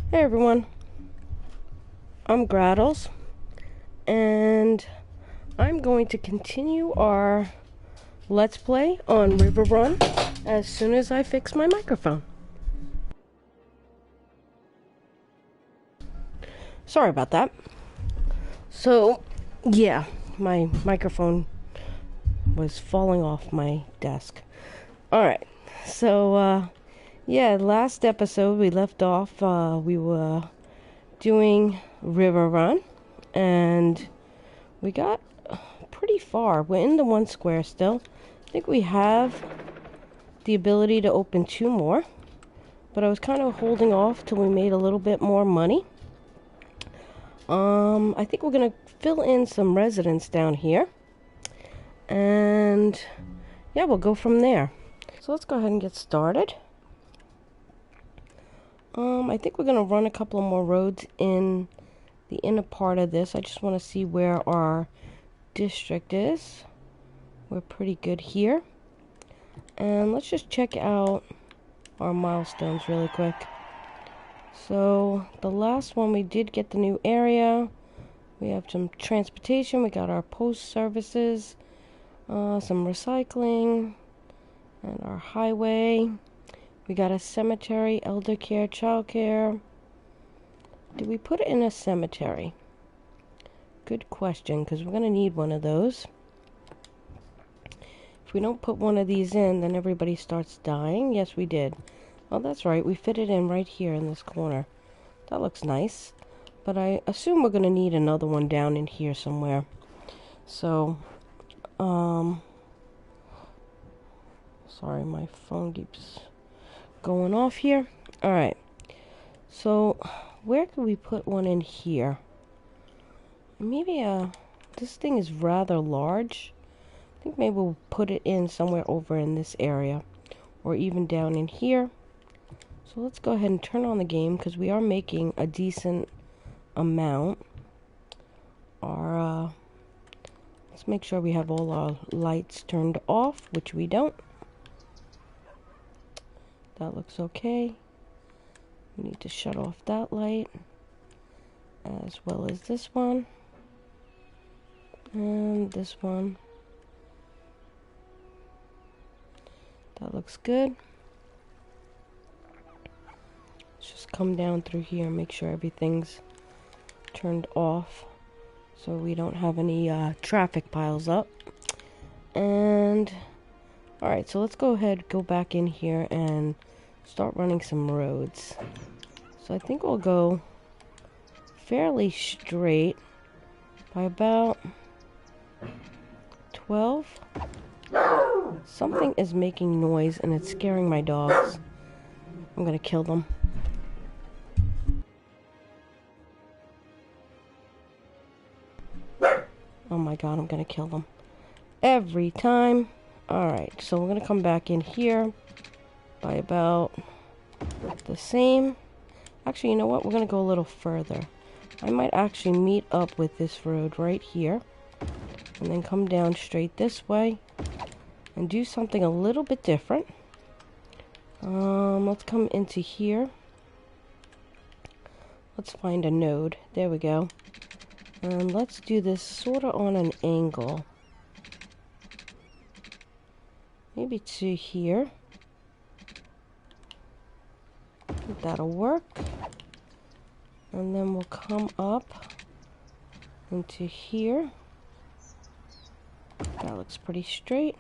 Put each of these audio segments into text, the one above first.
Hey everyone, I'm Graddles, and I'm going to continue our Let's Play on Riverrun as soon as I fix my microphone. Sorry about that. So, yeah, my microphone was falling off my desk. Alright, so, yeah, last episode we left off, we were doing Riverrun, and we got pretty far. We're in the one square still. I think we have the ability to open 2 more, but I was kind of holding off till we made a little bit more money. I think we're gonna fill in some residents down here, and yeah, we'll go from there. So let's go ahead and get started. I think we're gonna run a couple of more roads in the inner part of this. I just want to see where our district is. We're pretty good here. And let's just check out our milestones really quick. So the last one, we did get the new area. We have some transportation. We got our post services, some recycling, and our highway. We got a cemetery, elder care, child care. Did we put it in a cemetery? Good question, because we're going to need one of those. If we don't put one of these in, then everybody starts dying. Yes, we did. Oh, that's right. We fit it in right here in this corner. That looks nice. But I assume we're going to need another one down in here somewhere. So, sorry, my phone keeps going off here. Alright. So, where could we put one in here? Maybe, this thing is rather large. I think maybe we'll put it in somewhere over in this area, or even down in here. So let's go ahead and turn on the game, because we are making a decent amount. Let's make sure we have all our lights turned off, which we don't. That looks okay. We need to shut off that light, as well as this one, and this one. That looks good. Let's just come down through here and make sure everything's turned off so we don't have any traffic piles up. And alright, so let's go ahead, go back in here and start running some roads. So I think we'll go fairly straight by about 12. Something is making noise and it's scaring my dogs. I'm gonna kill them. Oh my god, I'm gonna kill them. Every time. Alright, so we're gonna come back in here by about the same. Actually, you know what? We're gonna go a little further. I might actually meet up with this road right here, and then come down straight this way and do something a little bit different. Let's come into here. Let's find a node. There we go. And let's do this sort of on an angle. Maybe to here. That'll work. And then we'll come up into here. That looks pretty straight.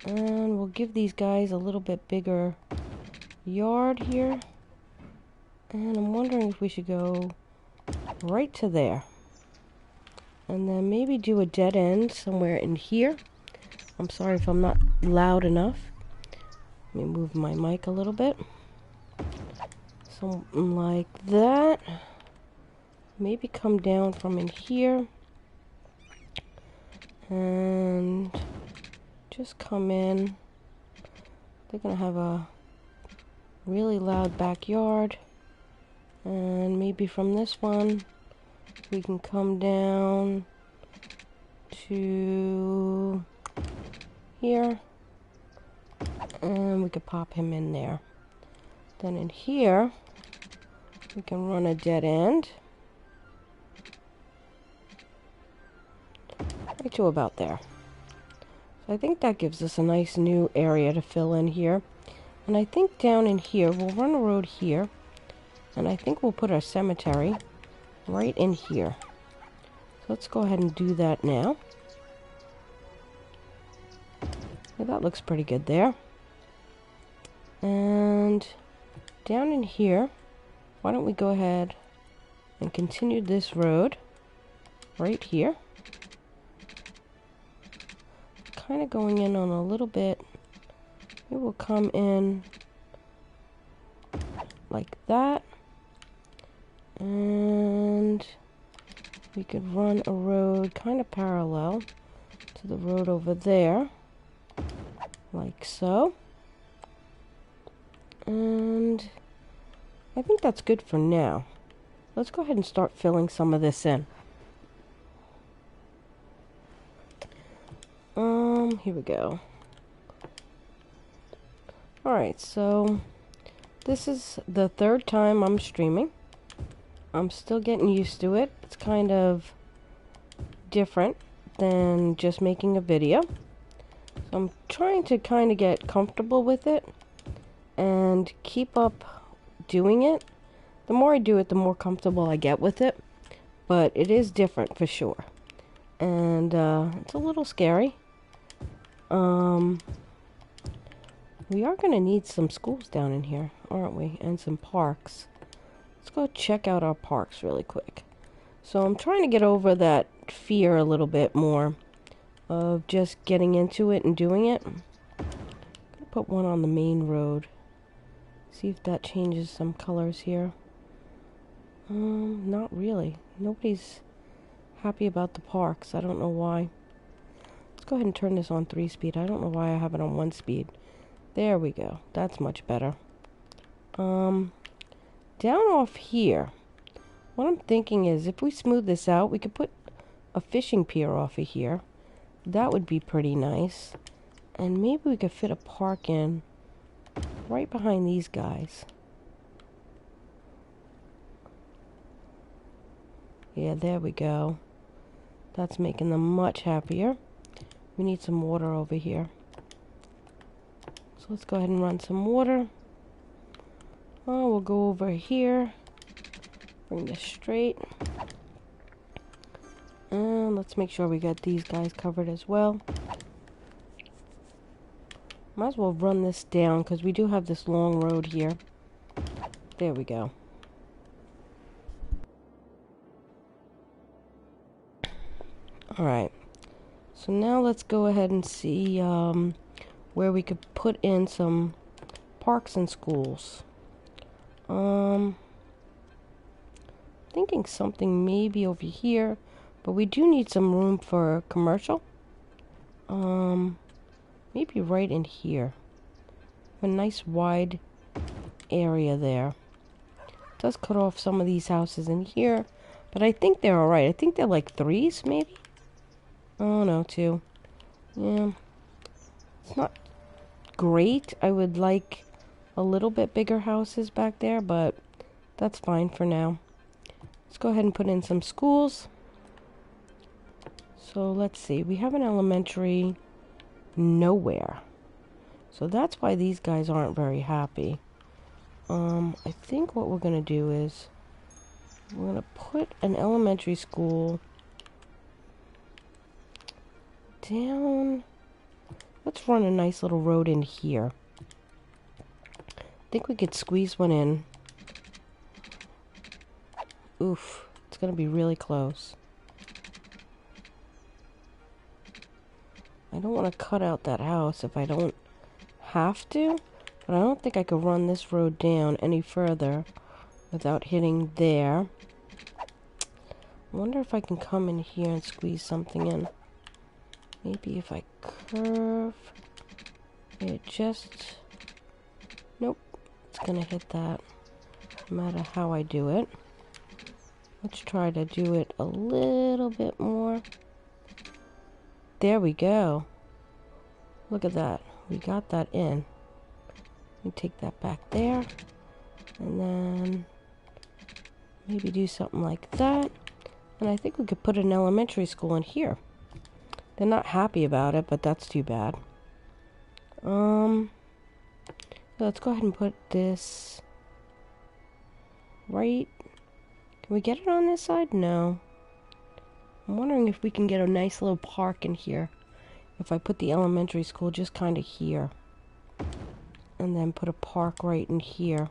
And we'll give these guys a little bit bigger yard here. And I'm wondering if we should go right to there. And then maybe do a dead end somewhere in here. I'm sorry if I'm not loud enough. Let me move my mic a little bit. Something like that. Maybe come down from in here. And just come in. They're gonna have a really loud backyard. And maybe from this one we can come down to here, and we could pop him in there. Then in here We can run a dead end. Right to about there. So I think that gives us a nice new area to fill in here. And I think down in here, we'll run a road here. And I think we'll put our cemetery right in here. So let's go ahead and do that now. So that looks pretty good there. And down in here, why don't we go ahead and continue this road right here. Kind of going in on a little bit. It will come in like that. And we could run a road kind of parallel to the road over there. Like so. And I think that's good for now. Let's go ahead and start filling some of this in. Here we go. Alright, so this is the third time I'm streaming. I'm still getting used to it. It's kind of different than just making a video. So I'm trying to kind of get comfortable with it and keep up doing it. The more I do it, the more comfortable I get with it. But it is different for sure. And it's a little scary. We are going to need some schools down in here, aren't we? And some parks. Let's go check out our parks really quick. So I'm trying to get over that fear a little bit more of just getting into it and doing it. I'm going to put one on the main road. See if that changes some colors here. Not really. Nobody's happy about the parks. I don't know why. Let's go ahead and turn this on 3-speed. I don't know why I have it on 1-speed. There we go. That's much better. Down off here, what I'm thinking is if we smooth this out, we could put a fishing pier off of here. That would be pretty nice. And maybe we could fit a park in right behind these guys. Yeah, there we go. That's making them much happier. We need some water over here. So let's go ahead and run some water. Oh, we'll go over here. Bring this straight. And let's make sure we got these guys covered as well. Might as well run this down because we do have this long road here. There we go. Alright. So now let's go ahead and see where we could put in some parks and schools. Thinking something maybe over here, but we do need some room for commercial. Maybe right in here. A nice wide area there. It does cut off some of these houses in here, but I think they're alright. I think they're like 3s, maybe? Oh no, 2. Yeah. It's not great. I would like a little bit bigger houses back there, but that's fine for now. Let's go ahead and put in some schools. So let's see. We have an elementary nowhere. So that's why these guys aren't very happy. I think what we're going to do is we're going to put an elementary school down. Let's run a nice little road in here. I think we could squeeze one in. Oof, it's going to be really close. I don't want to cut out that house if I don't have to, but I don't think I could run this road down any further without hitting there. I wonder if I can come in here and squeeze something in. Maybe if I curve it just... Nope, it's gonna hit that no matter how I do it. Let's try to do it a little bit more. There we go. Look at that. We got that in. We take that back there. And then Maybe do something like that. And I think we could put an elementary school in here. They're not happy about it, but that's too bad. Let's go ahead and put this right. Can we get it on this side? No. I'm wondering if we can get a nice little park in here. If I put the elementary school just kind of here. And then put a park right in here.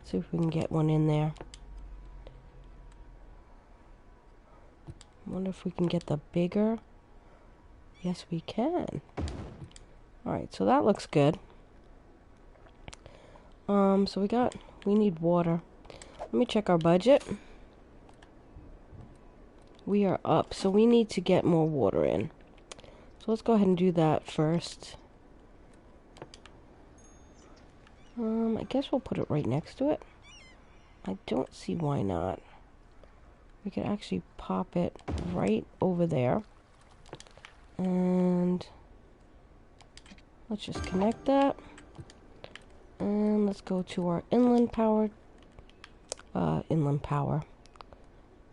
See if we can get one in there. I wonder if we can get the bigger. Yes, we can. Alright, so that looks good. So we need water. Let me check our budget. We are up, so we need to get more water in. So let's go ahead and do that first. I guess we'll put it right next to it. I don't see why not. We could actually pop it right over there. And let's just connect that. And let's go to our inland power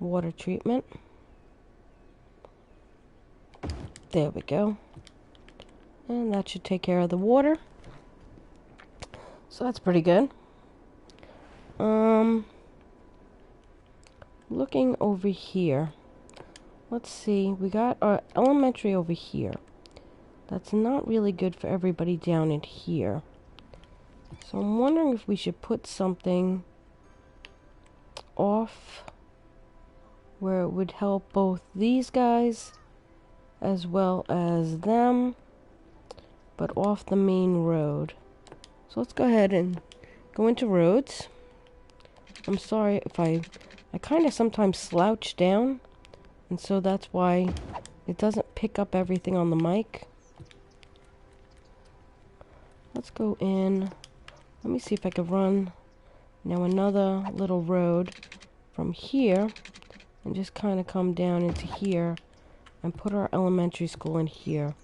water treatment. There we go. And that should take care of the water. So that's pretty good. Looking over here. Let's see. We got our elementary over here. That's not really good for everybody down in here. So I'm wondering if we should put something off where it would help both these guys as well as them, but off the main road. So let's go ahead and go into roads. I'm sorry if I kind of sometimes slouch down, and so that's why it doesn't pick up everything on the mic. Let's go in. Let me see if I can run now another little road from here and just kind of come down into here and put our elementary school in here.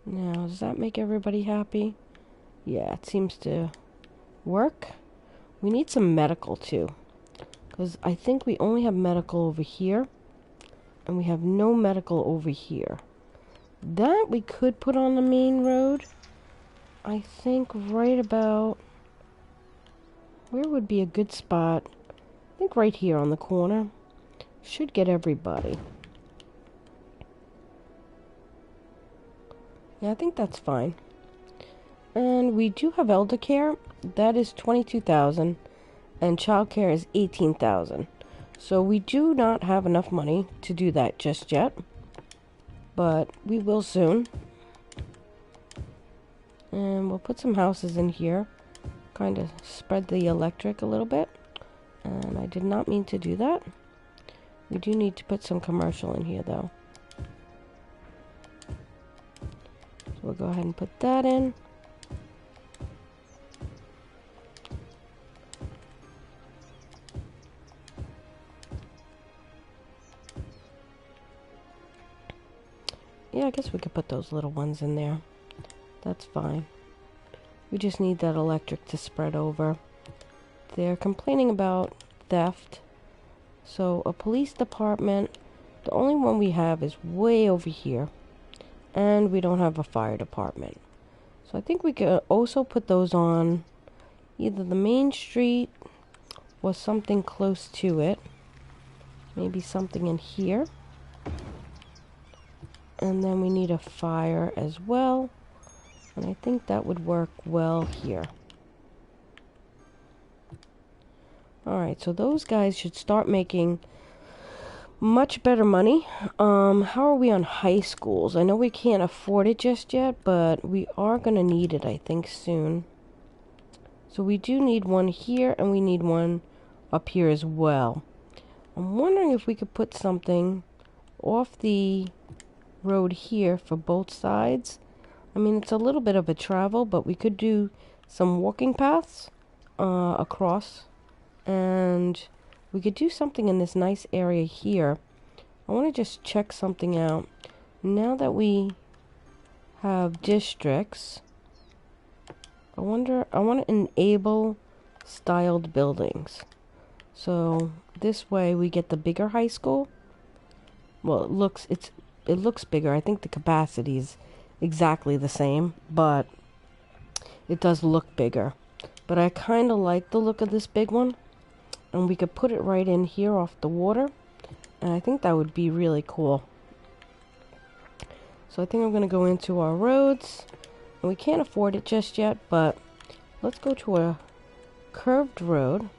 Now, does that make everybody happy? Yeah, it seems to work. We need some medical too, because I think we only have medical over here and we have no medical over here. That we could put on the main road. I think right about where would be a good spot. I think right here on the corner should get everybody. Yeah, I think that's fine. And we do have elder care. That is 22,000 and child care is 18,000. So we do not have enough money to do that just yet, but we will soon. And we'll put some houses in here, kind of spread the electric a little bit. And I did not mean to do that. We do need to put some commercial in here though. So we'll go ahead and put that in. Yeah, I guess we could put those little ones in there. That's fine. We just need that electric to spread over. They're complaining about theft. So a police department, the only one we have is way over here. And we don't have a fire department. So I think we could also put those on either the main street or something close to it. Maybe something in here. And then we need a fire as well. And I think that would work well here. Alright, so those guys should start making much better money. How are we on high schools? I know we can't afford it just yet, but we are going to need it, I think, soon. So we do need one here, and we need one up here as well. I'm wondering if we could put something off the road here for both sides. I mean, it's a little bit of a travel, but we could do some walking paths across, and we could do something in this nice area here. I want to just check something out. Now that we have districts, I want to enable styled buildings. So this way we get the bigger high school. Well, it looks bigger. I think the capacity is exactly the same, but it does look bigger. But I kind of like the look of this big one, and we could put it right in here off the water, and I think that would be really cool. So I think I'm going to go into our roads, and we can't afford it just yet, but let's go to a curved road,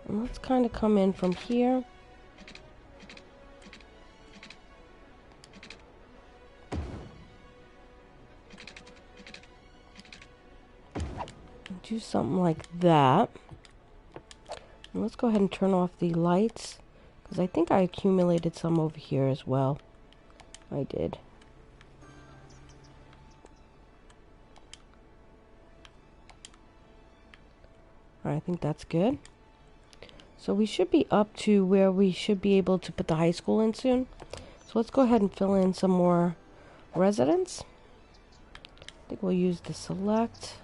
and let's kind of come in from here. Do something like that. And let's go ahead and turn off the lights, because I think I accumulated some over here as well. I did. I think that's good. So we should be up to where we should be able to put the high school in soon. So let's go ahead and fill in some more residents. I think we'll use the select.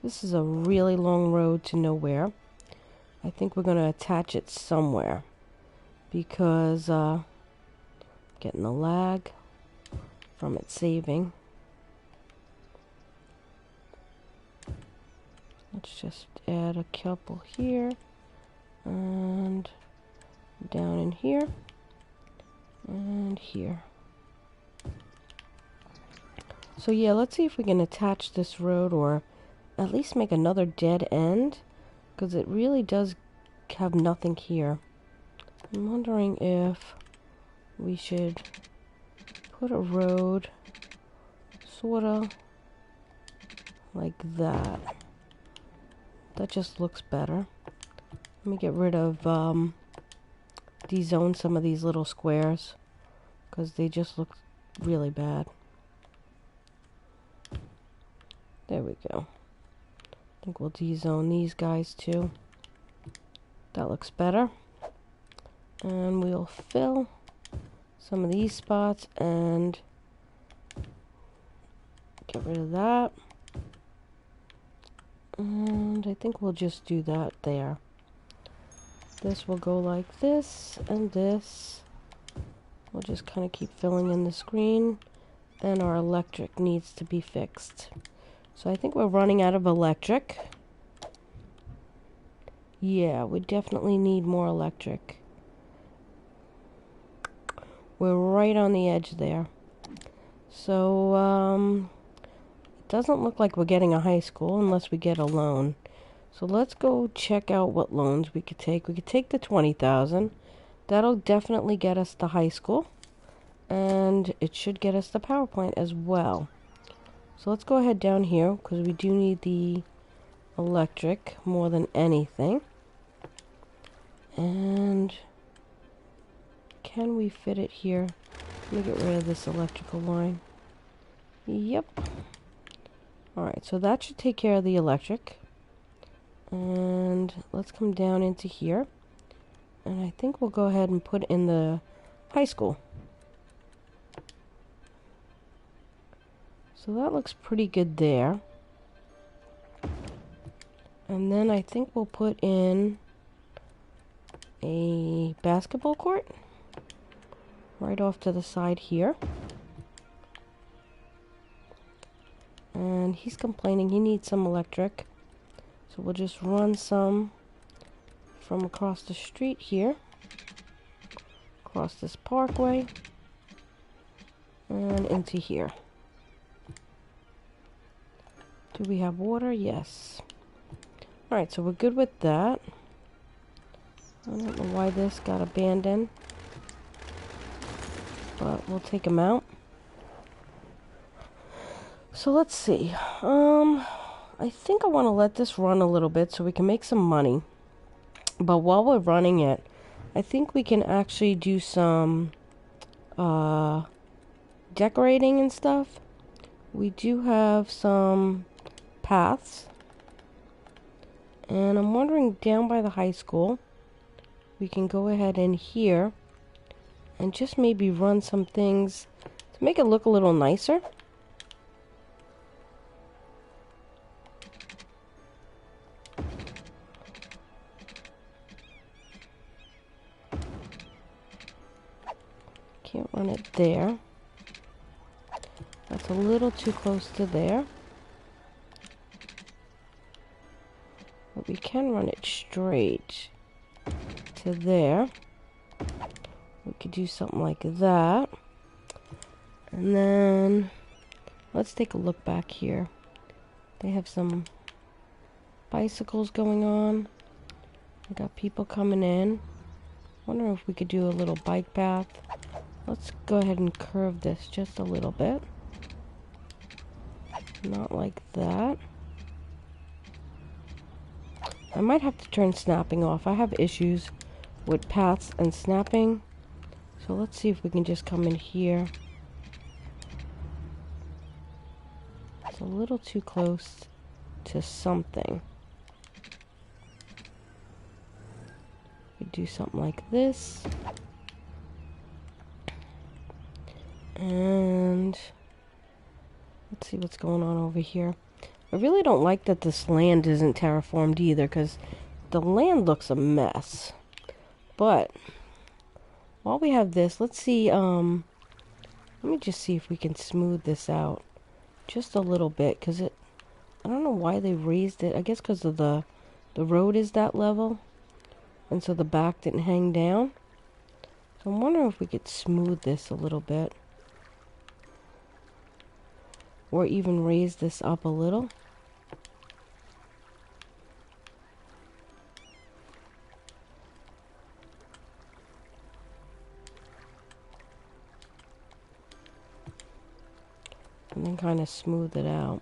This is a really long road to nowhere. I think we're going to attach it somewhere, because getting a lag from it saving. Let's just add a couple here, and down in here, and here. So yeah, let's see if we can attach this road, or at least make another dead end, because it really does have nothing here. I'm wondering if we should put a road sort of like that. That just looks better. Let me get rid of dezone some of these little squares, because they just look really bad. There we go. I think we'll dezone these guys too. That looks better. And we'll fill some of these spots and get rid of that. And I think we'll just do that there. This will go like this, and this. We'll just kind of keep filling in the screen. And our electric needs to be fixed. So I think we're running out of electric. Yeah, we definitely need more electric. We're right on the edge there. So, it doesn't look like we're getting a high school unless we get a loan. So let's go check out what loans we could take. We could take the 20,000. That'll definitely get us the high school. And it should get us the power plant as well. So let's go ahead down here, because we do need the electric more than anything. And can we fit it here? Let me get rid of this electrical line. Yep. Alright, so that should take care of the electric. And let's come down into here. And I think we'll go ahead and put in the high school. So that looks pretty good there. And then I think we'll put in a basketball court right off to the side here. And he's complaining he needs some electric. So we'll just run some from across the street here, across this parkway, and into here. Do we have water? Yes. Alright, so we're good with that. I don't know why this got abandoned, but we'll take them out. So let's see. I think I want to let this run a little bit so we can make some money. But while we're running it, I think we can actually do some decorating and stuff. We do have some paths. And I'm wondering, down by the high school, we can go ahead in here and just maybe run some things to make it look a little nicer. Can't run it there. That's a little too close to there. But we can run it straight to there. We could do something like that. And then let's take a look back here. They have some bicycles going on. We got people coming in. Wonder if we could do a little bike path. Let's go ahead and curve this just a little bit. Not like that. I might have to turn snapping off. I have issues with paths and snapping. So let's see if we can just come in here. It's a little too close to something. We do something like this. And let's see what's going on over here. I really don't like that this land isn't terraformed either, because the land looks a mess. But while we have this, let's see, let me just see if we can smooth this out just a little bit, because I don't know why they raised it. I guess because of the road is that level, and so the back didn't hang down. So I'm wondering if we could smooth this a little bit. Or even raise this up a little. And then kind of smooth it out.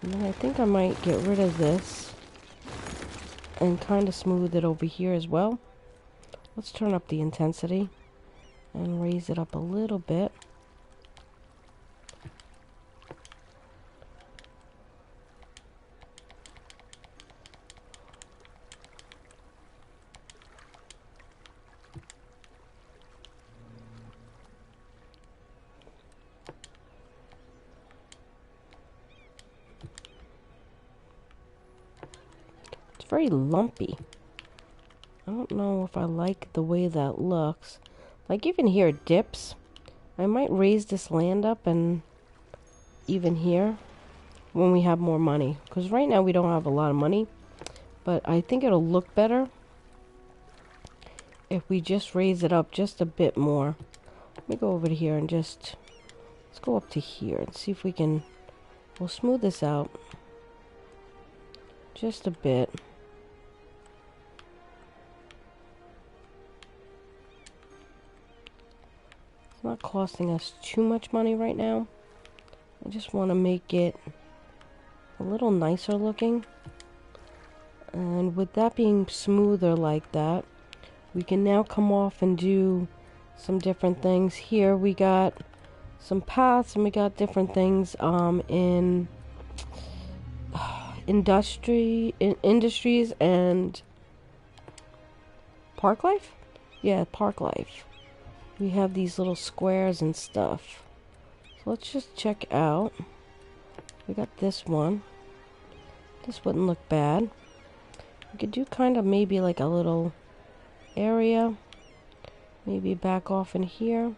And then I think I might get rid of this and kind of smooth it over here as well. Let's turn up the intensity and raise it up a little bit. It's very lumpy. I don't know if I like the way that looks. Like even here it dips. I might raise this land up and even here when we have more money. Because right now we don't have a lot of money. But I think it'll look better if we just raise it up just a bit more. Let me go over to here and just, let's go up to here and see if we can, we'll smooth this out just a bit. It's not costing us too much money right now. I just want to make it a little nicer looking. And with that being smoother like that, we can now come off and do some different things. Here we got some paths and we got different things in industries and park life? Yeah, park life. We have these little squares and stuff. So let's just check out. We got this one. This wouldn't look bad. We could do kind of maybe like a little area. Maybe back off in here.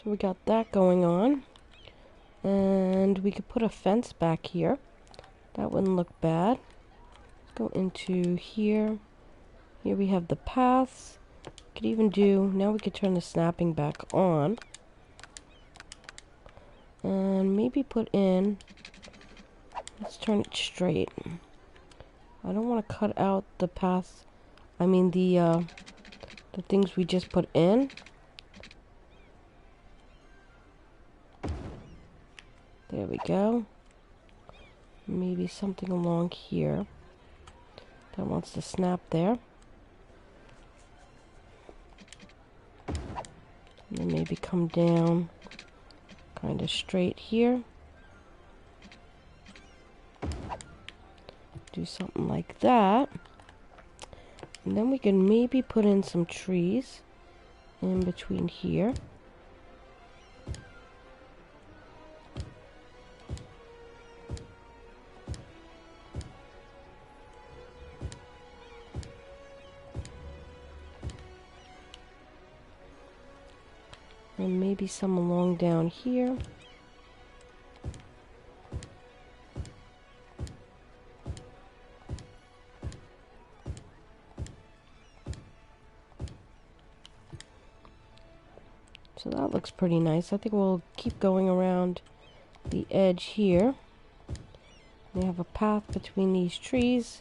So we got that going on. And we could put a fence back here. That wouldn't look bad. Let's go into here. Here we have the paths. Could even do, now we could turn the snapping back on. And maybe put in, let's turn it straight. I don't want to cut out the paths I mean the things we just put in. There we go. Maybe something along here that wants to snap there. And then maybe come down kind of straight here. Do something like that. And then we can maybe put in some trees in between here. And maybe some along down here. So that looks pretty nice. I think we'll keep going around the edge here. We have a path between these trees.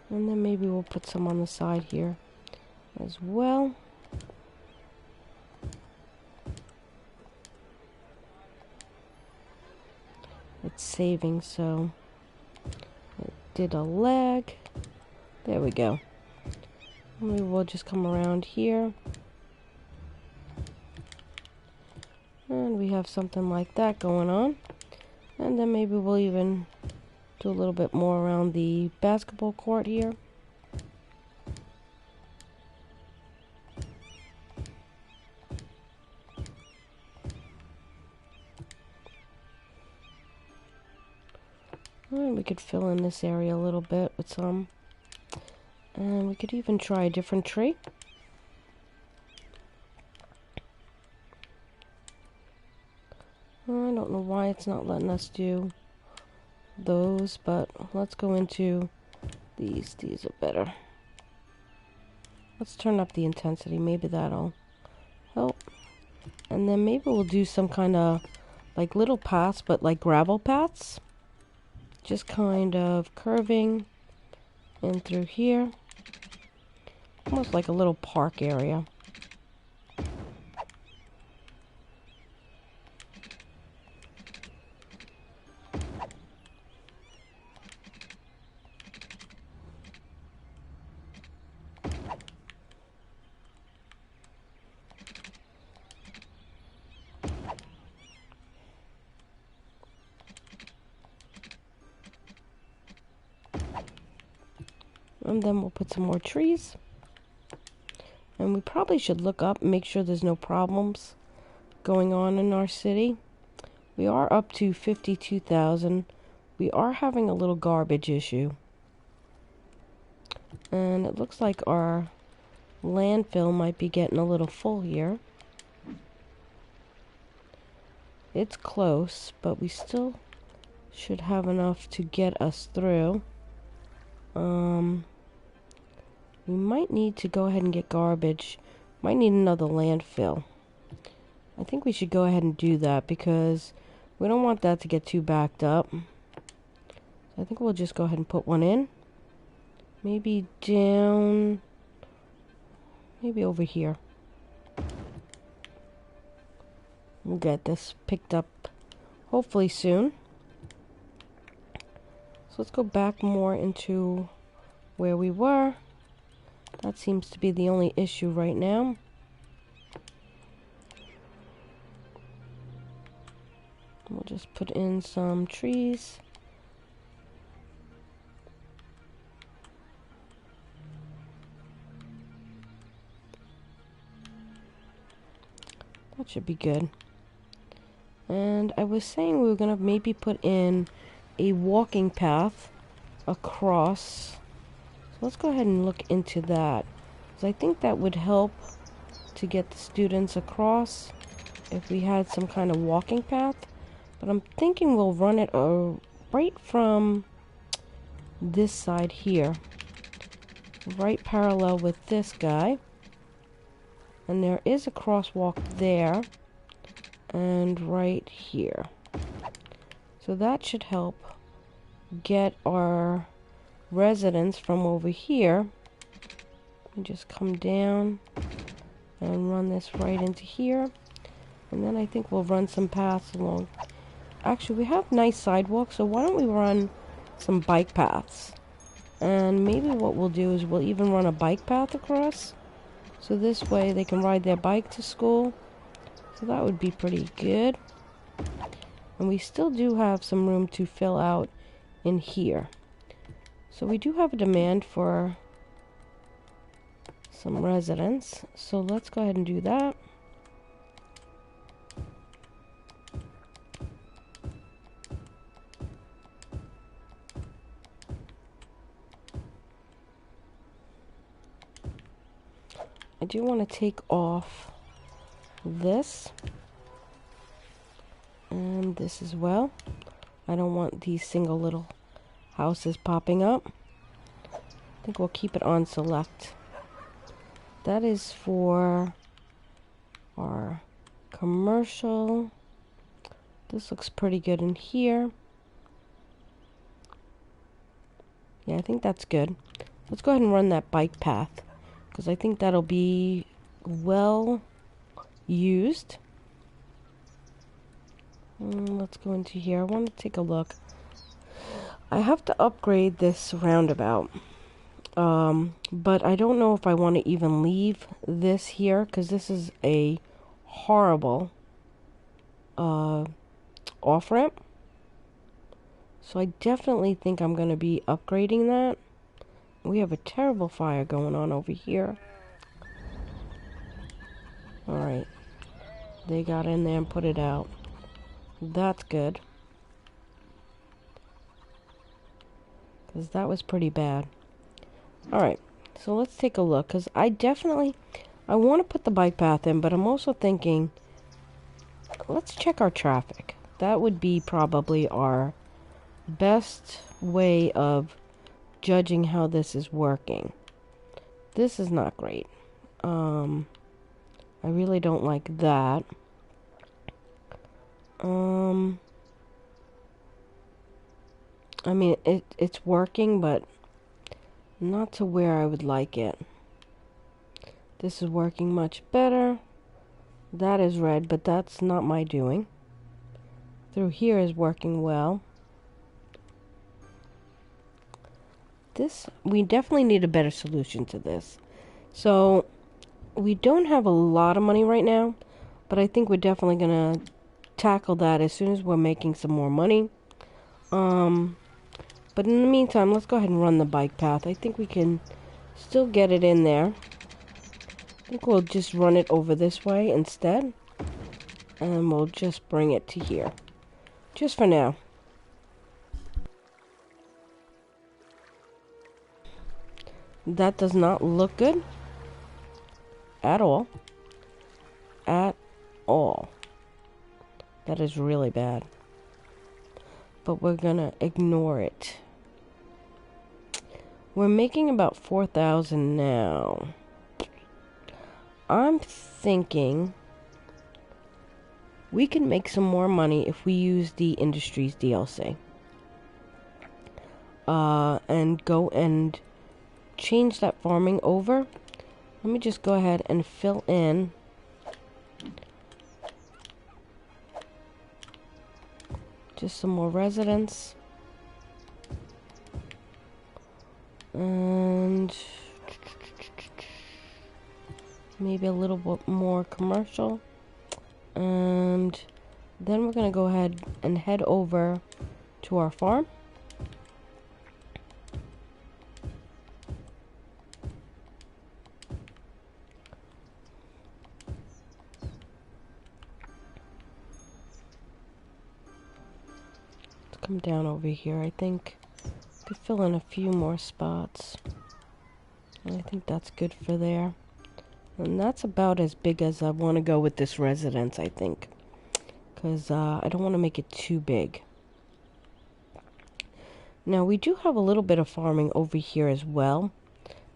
And then maybe we'll put some on the side here as well. It's saving, so it did a lag. There we go. Maybe we'll just come around here. And we have something like that going on. And then maybe we'll even do a little bit more around the basketball court here. And we could fill in this area a little bit with some. And we could even try a different tree. I don't know why it's not letting us do those, but let's go into these. These are better. Let's turn up the intensity. Maybe that'll help. And then maybe we'll do some kind of like little paths, but like gravel paths. Just kind of curving in through here. Almost like a little park area. And then we'll put some more trees. And we probably should look up and make sure there's no problems going on in our city. We are up to 52,000. We are having a little garbage issue. And it looks like our landfill might be getting a little full here. It's close, but we still should have enough to get us through. We might need to go ahead and get garbage. Might need another landfill. I think we should go ahead and do that because we don't want that to get too backed up. I think we'll just go ahead and put one in. Maybe down... maybe over here. We'll get this picked up hopefully soon. So let's go back more into where we were. That seems to be the only issue right now. We'll just put in some trees. That should be good. And I was saying we were going to maybe put in a walking path across. So let's go ahead and look into that. Because I think that would help to get the students across if we had some kind of walking path. But I'm thinking we'll run it right from this side here. Right parallel with this guy. And there is a crosswalk there. And right here. So that should help get our residents from over here. And just come down and run this right into here. And then I think we'll run some paths along. Actually, we have nice sidewalks, so why don't we run some bike paths? And maybe what we'll do is we'll even run a bike path across. So this way they can ride their bike to school. So that would be pretty good. And we still do have some room to fill out in here. So we do have a demand for some residents. So let's go ahead and do that. I do want to take off this and this as well. I don't want these single little houses popping up. I think we'll keep it on select. That is for our commercial. This looks pretty good in here. Yeah, I think that's good. Let's go ahead and run that bike path, because I think that'll be well used. Let's go into here. I want to take a look. I have to upgrade this roundabout. But I don't know if I want to even leave this here, because this is a horrible off-ramp. So I definitely think I'm going to be upgrading that. We have a terrible fire going on over here. Alright. They got in there and put it out. That's good. Because that was pretty bad. Alright. So let's take a look. Because I want to put the bike path in, but I'm also thinking, let's check our traffic. That would be probably our best way of judging how this is working. This is not great. I really don't like that. I mean, it's working, but not to where I would like it. This is working much better. That is red, but that's not my doing. Through here is working well. We definitely need a better solution to this. So, we don't have a lot of money right now, but I think we're definitely gonna tackle that as soon as we're making some more money. But in the meantime, let's go ahead and run the bike path. I think we can still get it in there. I think we'll just run it over this way instead. And we'll just bring it to here. Just for now. That does not look good. At all. At all. That is really bad. But we're gonna ignore it. We're making about 4,000 now. I'm thinking we can make some more money if we use the Industries DLC. And go and change that farming over. Let me just go ahead and fill in just some more residents. And maybe a little bit more commercial. And then we're going to go ahead and head over to our farm. Let's come down over here. I think I could fill in a few more spots. And I think that's good for there. And that's about as big as I want to go with this residence, I think. Because I don't want to make it too big. Now, we do have a little bit of farming over here as well.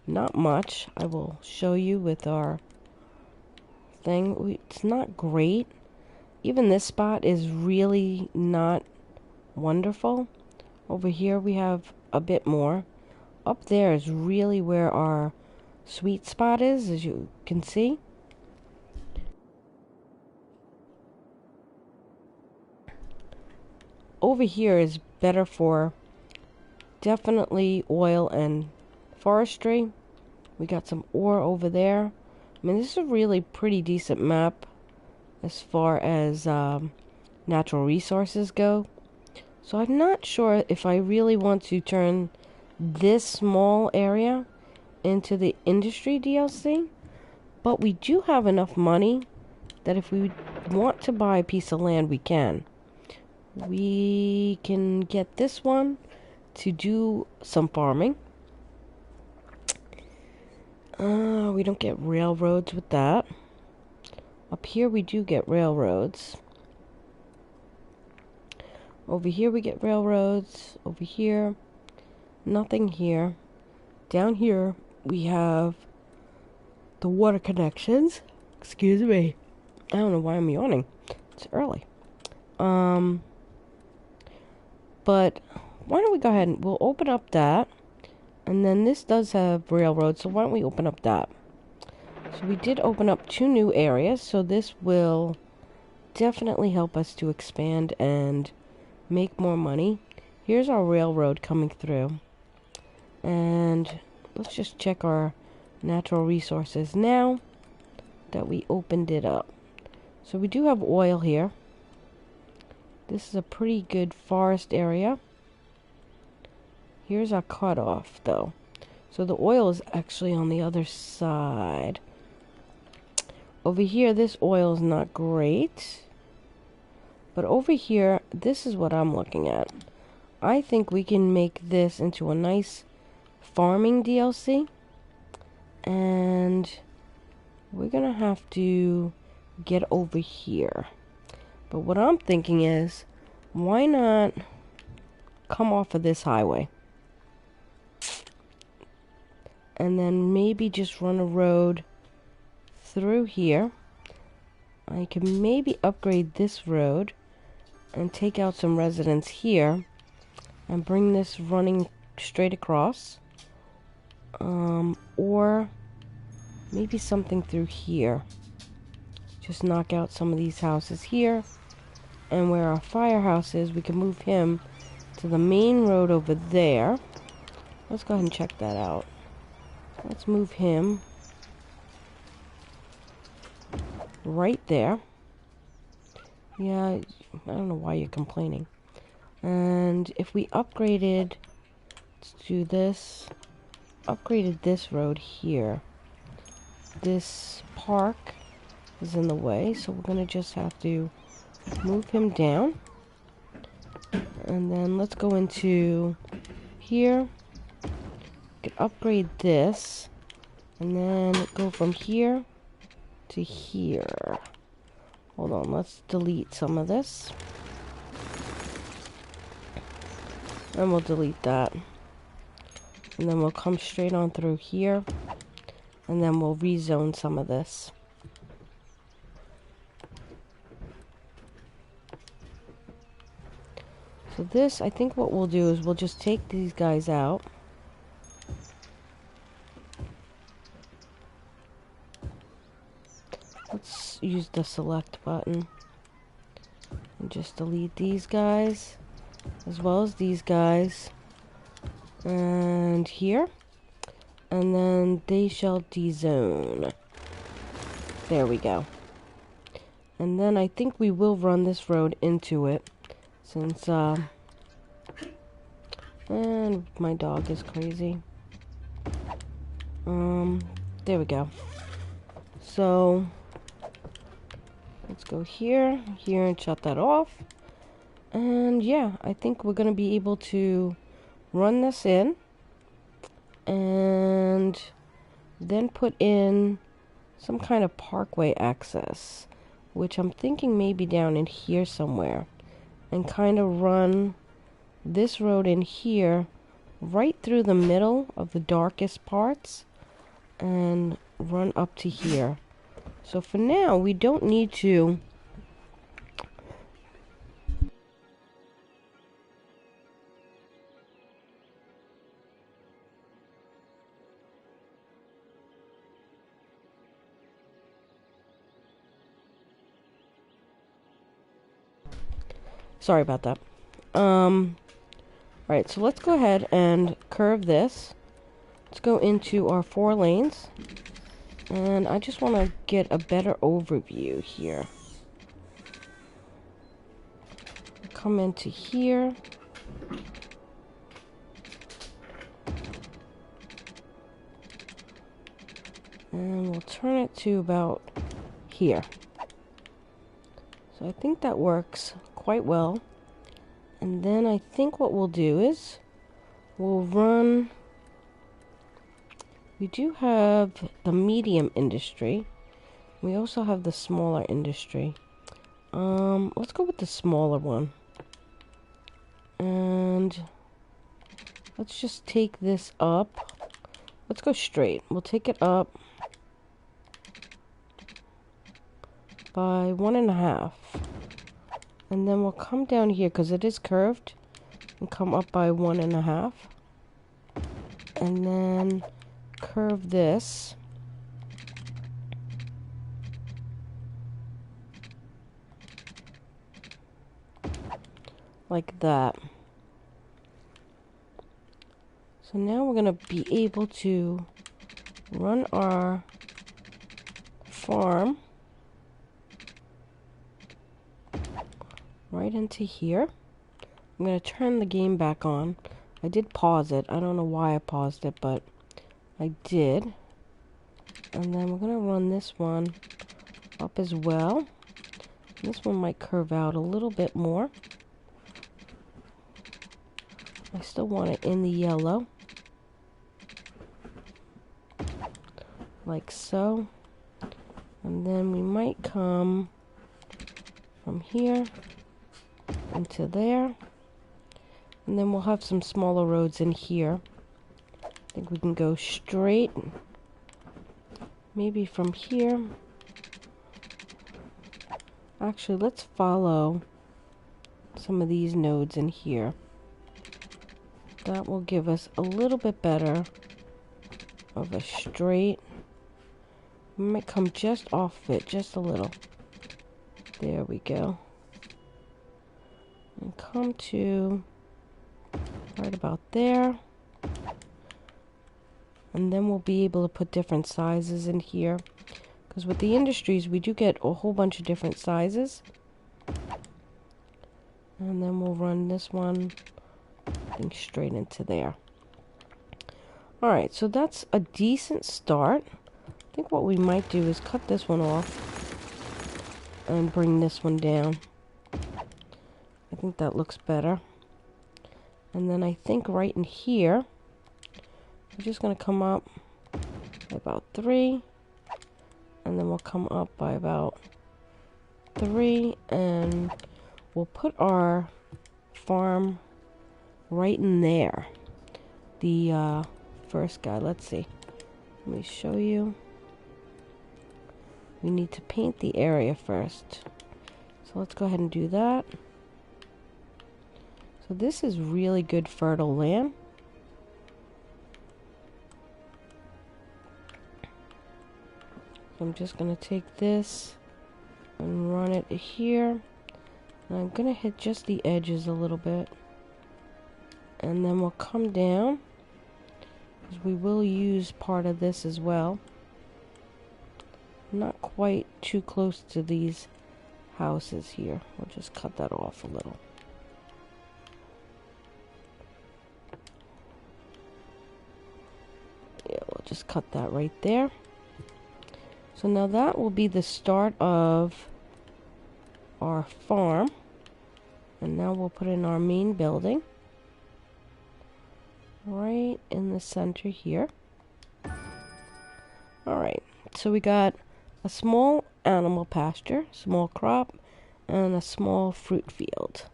Not much. I will show you with our thing. It's not great. Even this spot is really not wonderful. Over here we have a bit more. Up there is really where our sweet spot is, as you can see. Over here is better for definitely oil and forestry. We got some ore over there. I mean, this is a really pretty decent map as far as natural resources go. So I'm not sure if I really want to turn this small area into the industry DLC, but we do have enough money that if we want to buy a piece of land, we can. We can get this one to do some farming. We don't get railroads with that. Up here we do get railroads. Over here we get railroads. Over here, nothing here. Down here we have the water connections. Excuse me. I don't know why I'm yawning. It's early. But why don't we go ahead and we'll open up that. And then this does have railroads, so why don't we open up that? So we did open up 2 new areas, so this will definitely help us to expand and make more money. Here's our railroad coming through. And let's just check our natural resources now that we opened it up. So we do have oil here. This is a pretty good forest area. Here's our cutoff, though. So the oil is actually on the other side. Over here, this oil is not great. But over here, this is what I'm looking at. I think we can make this into a nice farming DLC. And we're going to have to get over here. But what I'm thinking is, why not come off of this highway? And then maybe just run a road through here. I can maybe upgrade this road and take out some residents here and bring this running straight across. Or maybe something through here. Just knock out some of these houses here. And where our firehouse is, we can move him to the main road over there. Let's go ahead and check that out. Let's move him right there. Yeah, I don't know why you're complaining. And if we upgraded, let's do this, upgraded this road here. This park is in the way, so we're going to just have to move him down. And then let's go into here. Can upgrade this, and then go from here to here. Hold on, let's delete some of this. And we'll delete that. And then we'll come straight on through here. And then we'll rezone some of this. So this, I think what we'll do is we'll just take these guys out. Let's use the select button and just delete these guys as well as these guys and here, and then they shall dezone. There we go. And then I think we will run this road into it since and my dog is crazy. There we go. So let's go here, and shut that off. And yeah, I think we're going to be able to run this in. And then put in some kind of parkway access. Which I'm thinking maybe down in here somewhere. And kind of run this road in here. Right through the middle of the darkest parts. And run up to here. So for now, we don't need to sorry about that. Alright, so let's go ahead and curve this. Let's go into our 4 lanes. And I just want to get a better overview here. Come into here. And we'll turn it to about here. So I think that works quite well. And then I think what we'll do is we'll run... We do have the medium industry. We also have the smaller industry. Let's go with the smaller one. And let's just take this up. Let's go straight. We'll take it up by 1.5. And then we'll come down here because it is curved and come up by 1.5. And then curve this. Like that. So now we're going to be able to run our farm right into here. I'm going to turn the game back on. I did pause it. I don't know why I paused it, but I did. And then we're going to run this one up as well. This one might curve out a little bit more. I still want it in the yellow. Like so. And then we might come from here into there. And then we'll have some smaller roads in here. I think we can go straight. Maybe from here. Actually, let's follow some of these nodes in here. That will give us a little bit better of a straight. We might come just off it, just a little. There we go. And come to right about there. And then we'll be able to put different sizes in here. Because with the industries, we do get a whole bunch of different sizes. And then we'll run this one straight into there. Alright, so that's a decent start. I think what we might do is cut this one off and bring this one down. I think that looks better. And then I think right in here, we're just going to come up by about 3. And then we'll come up by about 3. And we'll put our farm right in there. The first guy, let's see. Let me show you. We need to paint the area first. So let's go ahead and do that. So this is really good fertile land. So I'm just going to take this and run it here. And I'm going to hit just the edges a little bit. And then we'll come down, because we will use part of this as well. Not quite too close to these houses here. We'll just cut that off a little. Yeah, we'll just cut that right there. So now that will be the start of our farm. And now we'll put in our main building. Right in the center here. Alright, so we got a small animal pasture, small crop, and a small fruit field.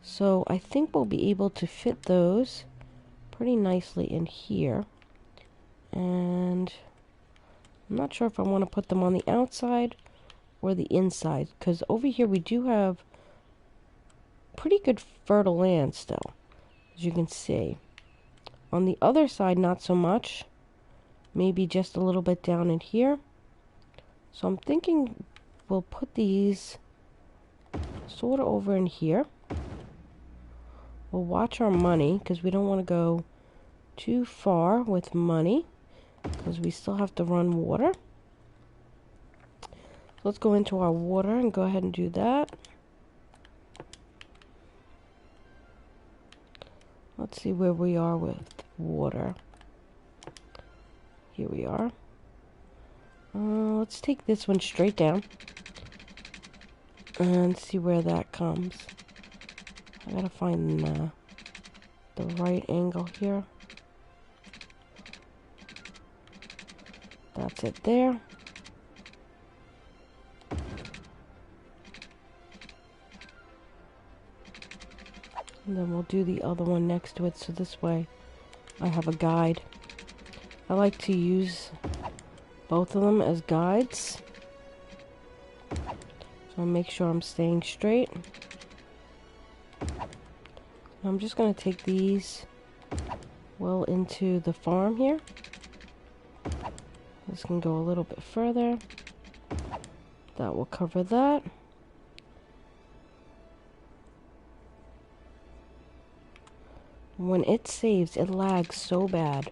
So I think we'll be able to fit those pretty nicely in here. And I'm not sure if I want to put them on the outside or the inside, because over here we do have pretty good fertile land still, as you can see. On the other side, not so much. Maybe just a little bit down in here. So I'm thinking we'll put these sort of over in here. we'll watch our money because we don't want to go too far with money because we still have to run water. So let's go into our water and go ahead and do that. Let's see where we are with water. Here we are. Let's take this one straight down and see where that comes. I gotta find the right angle here. That's it there. And then we'll do the other one next to it, so this way I have a guide. I like to use both of them as guides. So I'll make sure I'm staying straight. I'm just going to take these well into the farm here. This can go a little bit further. That will cover that. When it saves, it lags so bad.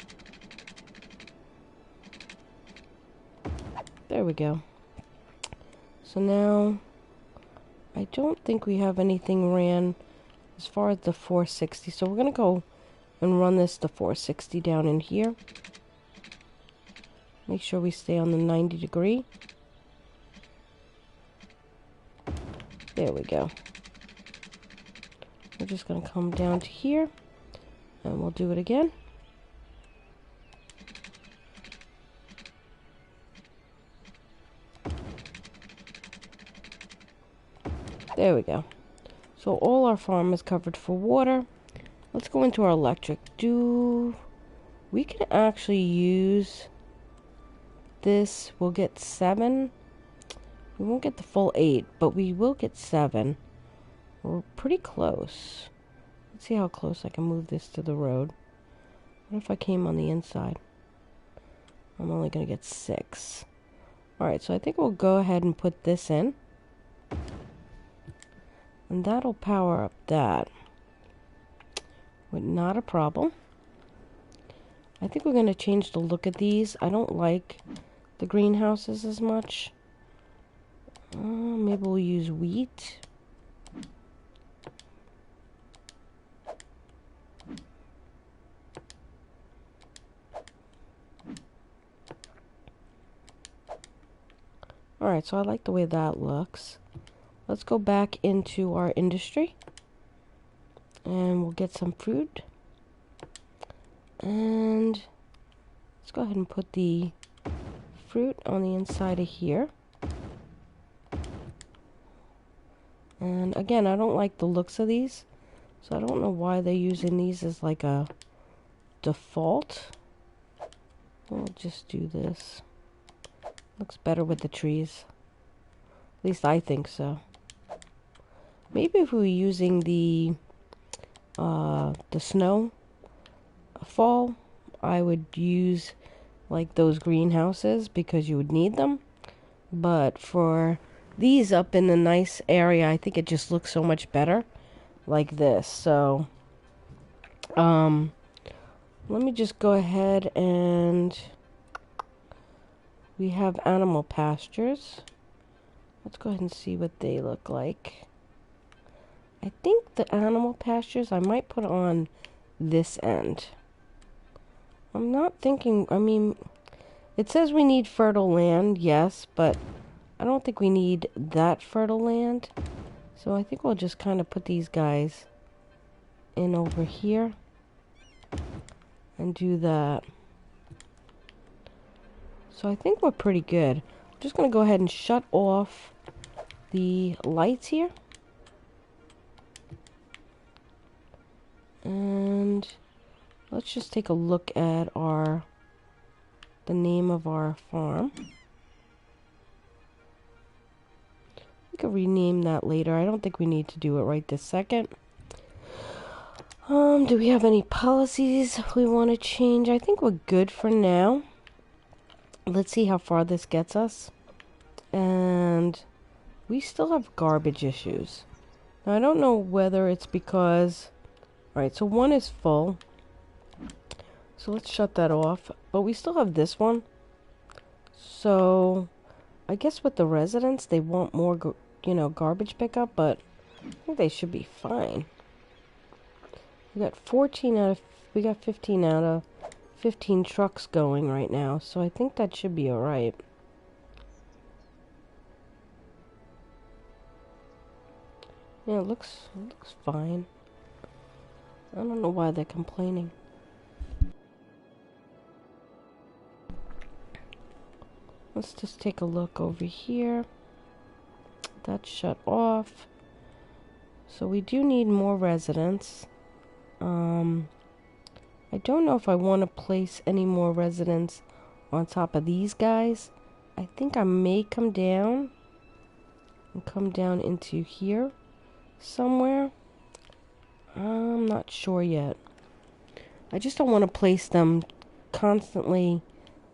There we go. So now, I don't think we have anything ran as far as the 460. So we're going to go and run this to 460 down in here. Make sure we stay on the 90 degree. There we go. We're just going to come down to here. And we'll do it again. There we go. So all our farm is covered for water. Let's go into our electric. We can actually use this. We'll get 7. We won't get the full 8, but we will get 7. We're pretty close. Let's see how close I can move this to the road. What if I came on the inside? I'm only going to get 6. Alright, so I think we'll go ahead and put this in. And that'll power up that. With not a problem. I think we're going to change the look of these. I don't like the greenhouses as much. Maybe we'll use wheat. Alright, so I like the way that looks. Let's go back into our industry. And we'll get some fruit. And let's go ahead and put the fruit on the inside of here. And again, I don't like the looks of these. So I don't know why they're using these as like a default. We'll just do this. Looks better with the trees. At least I think so. Maybe if we were using the snow fall, I would use like those greenhouses because you would need them. But for these up in the nice area, I think it just looks so much better like this. So let me just go ahead and we have animal pastures. Let's go ahead and see what they look like. I think the animal pastures I might put on this end. I'm not thinking, I mean, it says we need fertile land, yes, but I don't think we need that fertile land. So I think we'll just kind of put these guys in over here and do that. So I think we're pretty good. I'm just going to go ahead and shut off the lights here. And let's just take a look at the name of our farm. We could rename that later. I don't think we need to do it right this second. Do we have any policies we want to change? I think we're good for now. Let's see how far this gets us. And we still have garbage issues. Now, I don't know whether it's because Alright, so one is full. So let's shut that off. But we still have this one. So I guess with the residents, they want more, garbage pickup, but I think they should be fine. We got 15 out of 15 trucks going right now, so I think that should be alright. Yeah, it looks fine. I don't know why they're complaining. Let's just take a look over here. That's shut off. So we do need more residents. I don't know if I want to place any more residents on top of these guys. I think I may come down into here somewhere. I'm not sure yet. I just don't want to place them constantly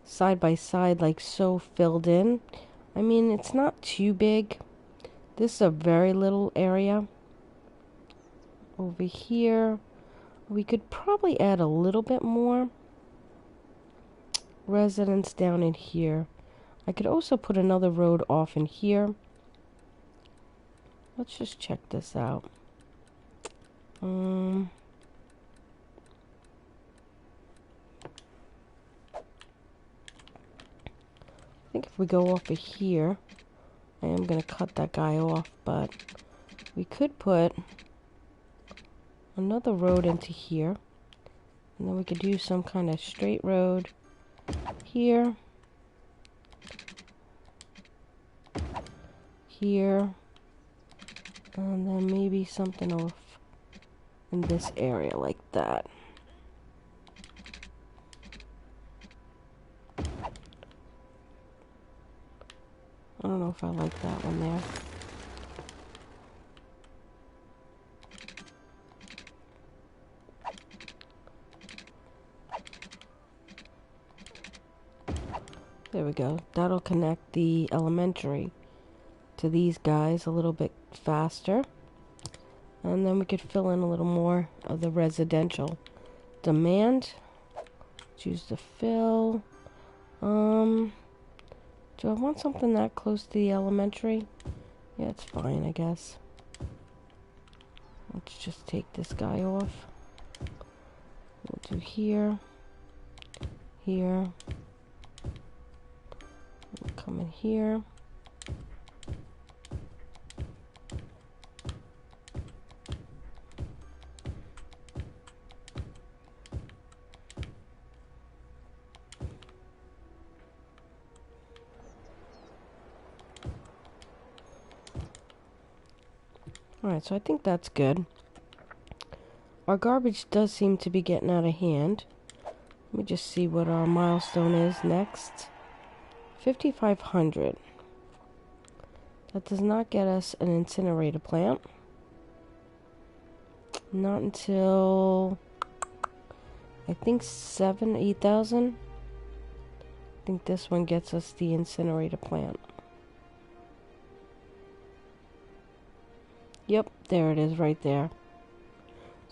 side by side, like so filled in. I mean, it's not too big. This is a very little area. Over here, we could probably add a little bit more residents down in here. I could also put another road off in here. Let's just check this out. I think if we go off of here, I am going to cut that guy off, but we could put another road into here, and then we could do some kind of straight road here, here, and then maybe something off in this area like that. I don't know if I like that one there. There we go. That'll connect the elementary to these guys a little bit faster. And then we could fill in a little more of the residential demand. Choose to fill. Do I want something that close to the elementary? Yeah, it's fine, I guess. Let's just take this guy off. We'll do here. Here. We'll come in here. Alright, so I think that's good. Our garbage does seem to be getting out of hand. Let me just see what our milestone is next. 5,500. That does not get us an incinerator plant. Not until, I think 8,000. I think this one gets us the incinerator plant. Yep, there it is right there.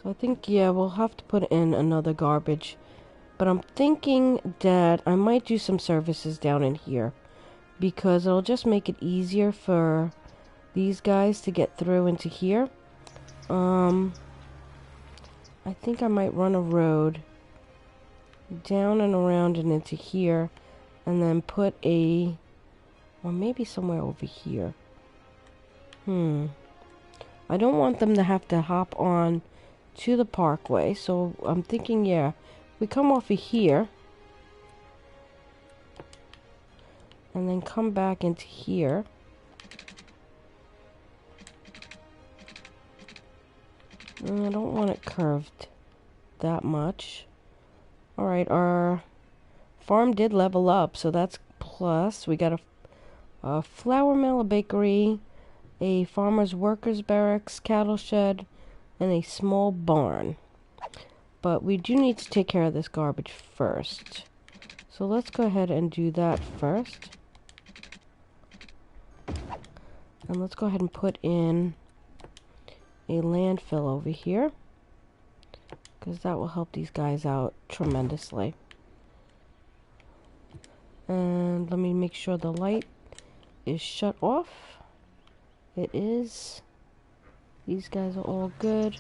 So I think, yeah, we'll have to put in another garbage. But I'm thinking that I might do some services down in here, because it'll just make it easier for these guys to get through into here. I think I might run a road down and around and into here, and then put or maybe somewhere over here. I don't want them to have to hop on to the parkway, so I'm thinking, yeah, we come off of here and then come back into here. And I don't want it curved that much. Alright, our farm did level up, so that's plus. We got a flour mill, a bakery, a farmer's workers barracks, cattle shed, and a small barn. But we do need to take care of this garbage first. So let's go ahead and do that first. And let's go ahead and put in a landfill over here. because that will help these guys out tremendously. And let me make sure the light is shut off. It is. These guys are all good.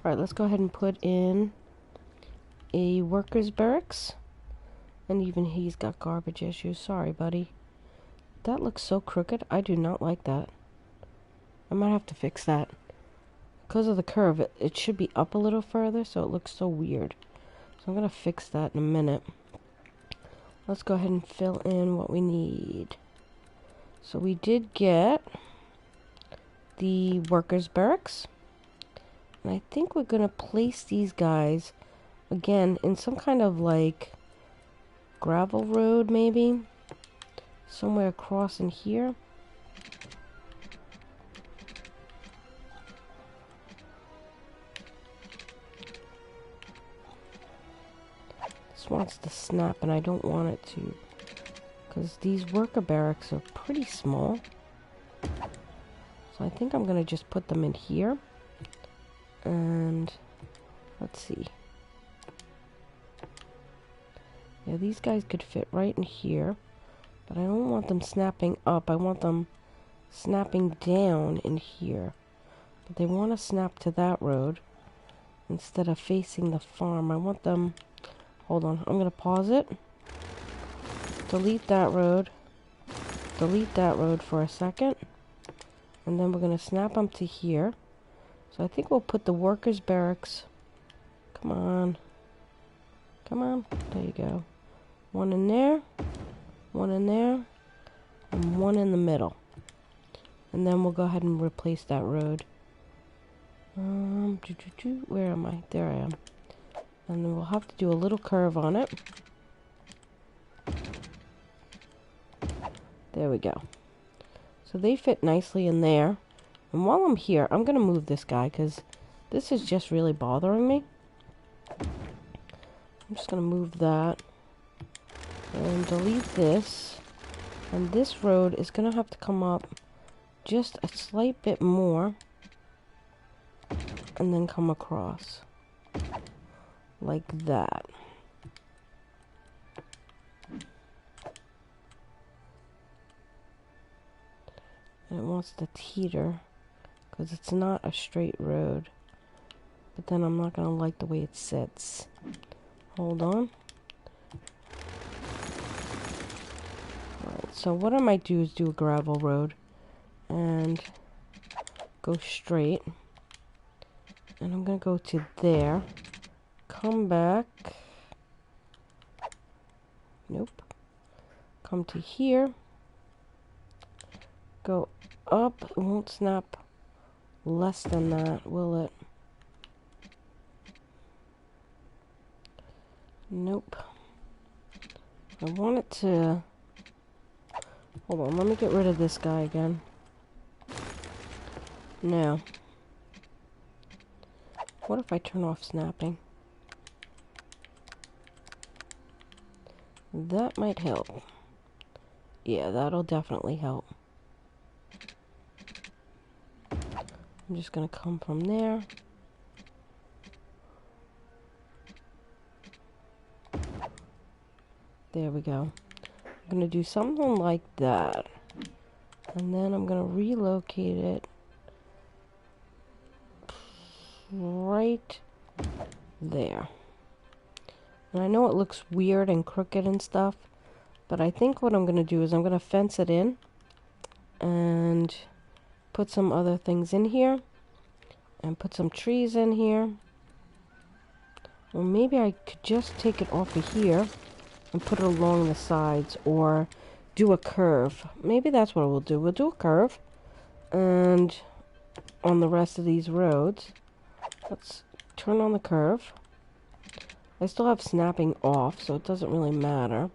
Alright, let's go ahead and put in a workers' barracks. And even he's got garbage issues. Sorry, buddy. That looks so crooked. I do not like that. I might have to fix that. Because of the curve, it should be up a little further, so it looks so weird. So I'm going to fix that in a minute. Let's go ahead and fill in what we need. So we did get the workers' barracks. And I think we're going to place these guys, again, in some kind of like gravel road, maybe. Somewhere across in here. This wants to snap and I don't want it to, because these worker barracks are pretty small. So I think I'm going to just put them in here. And let's see. Yeah, these guys could fit right in here. But I don't want them snapping up. I want them snapping down in here. But they want to snap to that road instead of facing the farm. I want them... Hold on. I'm going to pause it. Delete that road. Delete that road for a second. And then we're going to snap them to here. So I think we'll put the workers' barracks... Come on. Come on. There you go. One in there. One in there, and one in the middle. And then we'll go ahead and replace that road. Where am I? There I am. And then we'll have to do a little curve on it. There we go. So they fit nicely in there. And while I'm here, I'm going to move this guy because this is just really bothering me. I'm just going to move that. And delete this. And this road is going to have to come up just a slight bit more. And then come across. Like that. And it wants to teeter. Because it's not a straight road. But then I'm not going to like the way it sits. Hold on. So what I might do is do a gravel road and go straight, and I'm gonna go to there, come back, nope, come to here, go up. It won't snap less than that, will it? Nope. I want it to... Hold on, let me get rid of this guy again. Now, what if I turn off snapping? That might help. Yeah, that'll definitely help. I'm just gonna come from there. There we go. I'm going to do something like that. And then I'm going to relocate it right there. And I know it looks weird and crooked and stuff, but I think what I'm going to do is I'm going to fence it in and put some other things in here and put some trees in here. Or maybe I could just take it off of here and put it along the sides, or do a curve. Maybe that's what we'll do. We'll do a curve, and on the rest of these roads, let's turn on the curve. I still have snapping off, so it doesn't really matter.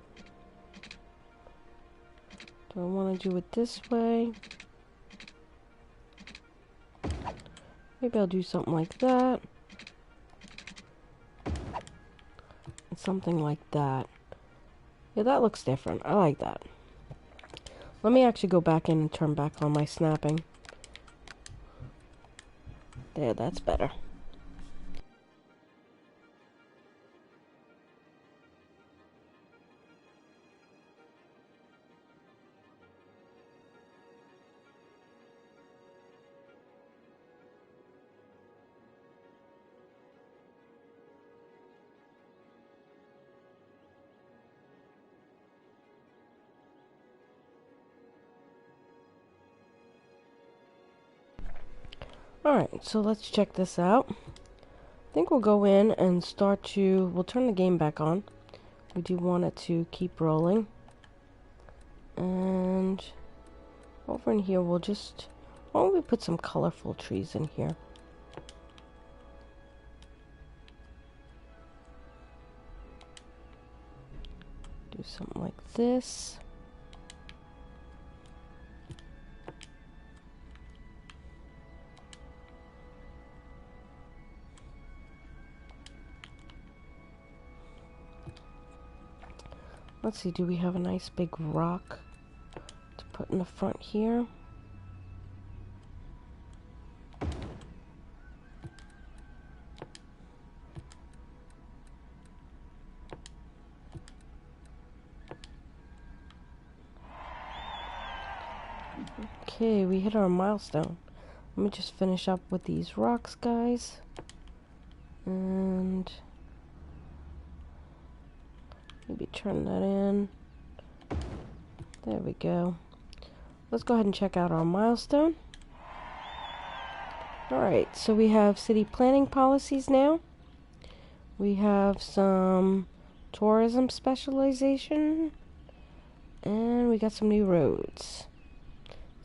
Do I want to do it this way? Maybe I'll do something like that. And something like that. Yeah, that looks different. I like that. Let me actually go back in and turn back on my snapping. There, that's better. Alright, so let's check this out. I think we'll go in and we'll turn the game back on. We do want it to keep rolling. And over in here, why don't we put some colorful trees in here? Do something like this. Let's see, do we have a nice big rock to put in the front here? Okay, we hit our milestone. Let me just finish up with these rocks, guys. And maybe turn that in. There we go. Let's go ahead and check out our milestone. Alright, so we have city planning policies now. We have some tourism specialization. And we got some new roads.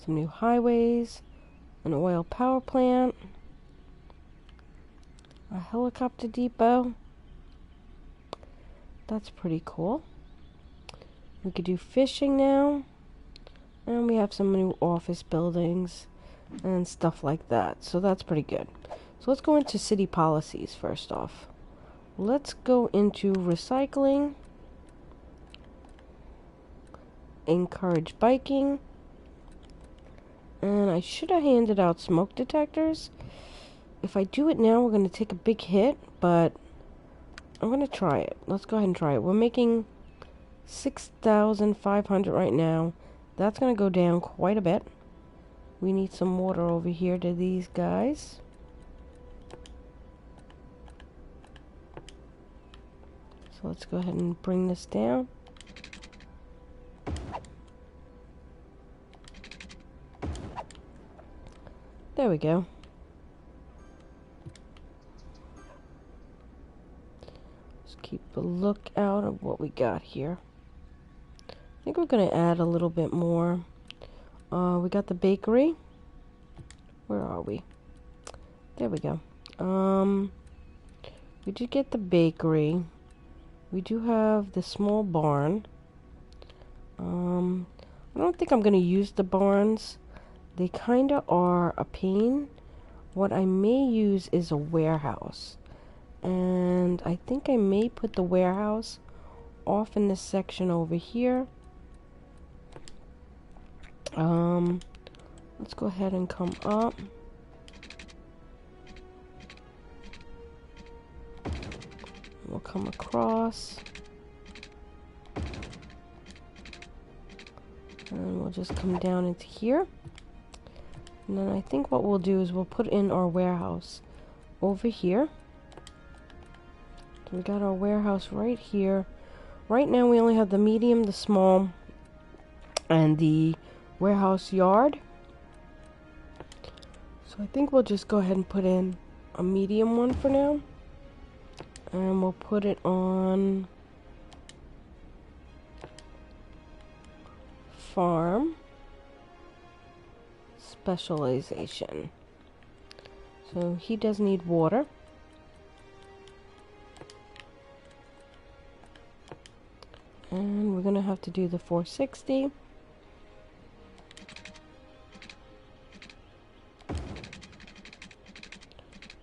Some new highways. An oil power plant. A helicopter depot. That's pretty cool. We could do fishing now. And we have some new office buildings and stuff like that. So that's pretty good. So let's go into city policies first off. Let's go into recycling. Encourage biking. And I should have handed out smoke detectors. If I do it now, we're going to take a big hit, but I'm going to try it. Let's go ahead and try it. We're making 6,500 right now. That's going to go down quite a bit. We need some water over here to these guys. So let's go ahead and bring this down. There we go. Let's keep a lookout of what we got here. I think we're going to add a little bit more. We got the bakery. Where are we? There we go. We did get the bakery. We do have the small barn. I don't think I'm going to use the barns. They kind of are a pain. What I may use is a warehouse. And I think I may put the warehouse off in this section over here. Let's go ahead and come up. We'll come across. And we'll just come down into here. And then I think what we'll do is we'll put in our warehouse over here. So we got our warehouse right here. Right now we only have the medium, the small, and the warehouse yard. So I think we'll just go ahead and put in a medium one for now. And we'll put it on farm specialization. So he does need water. And we're gonna have to do the 460.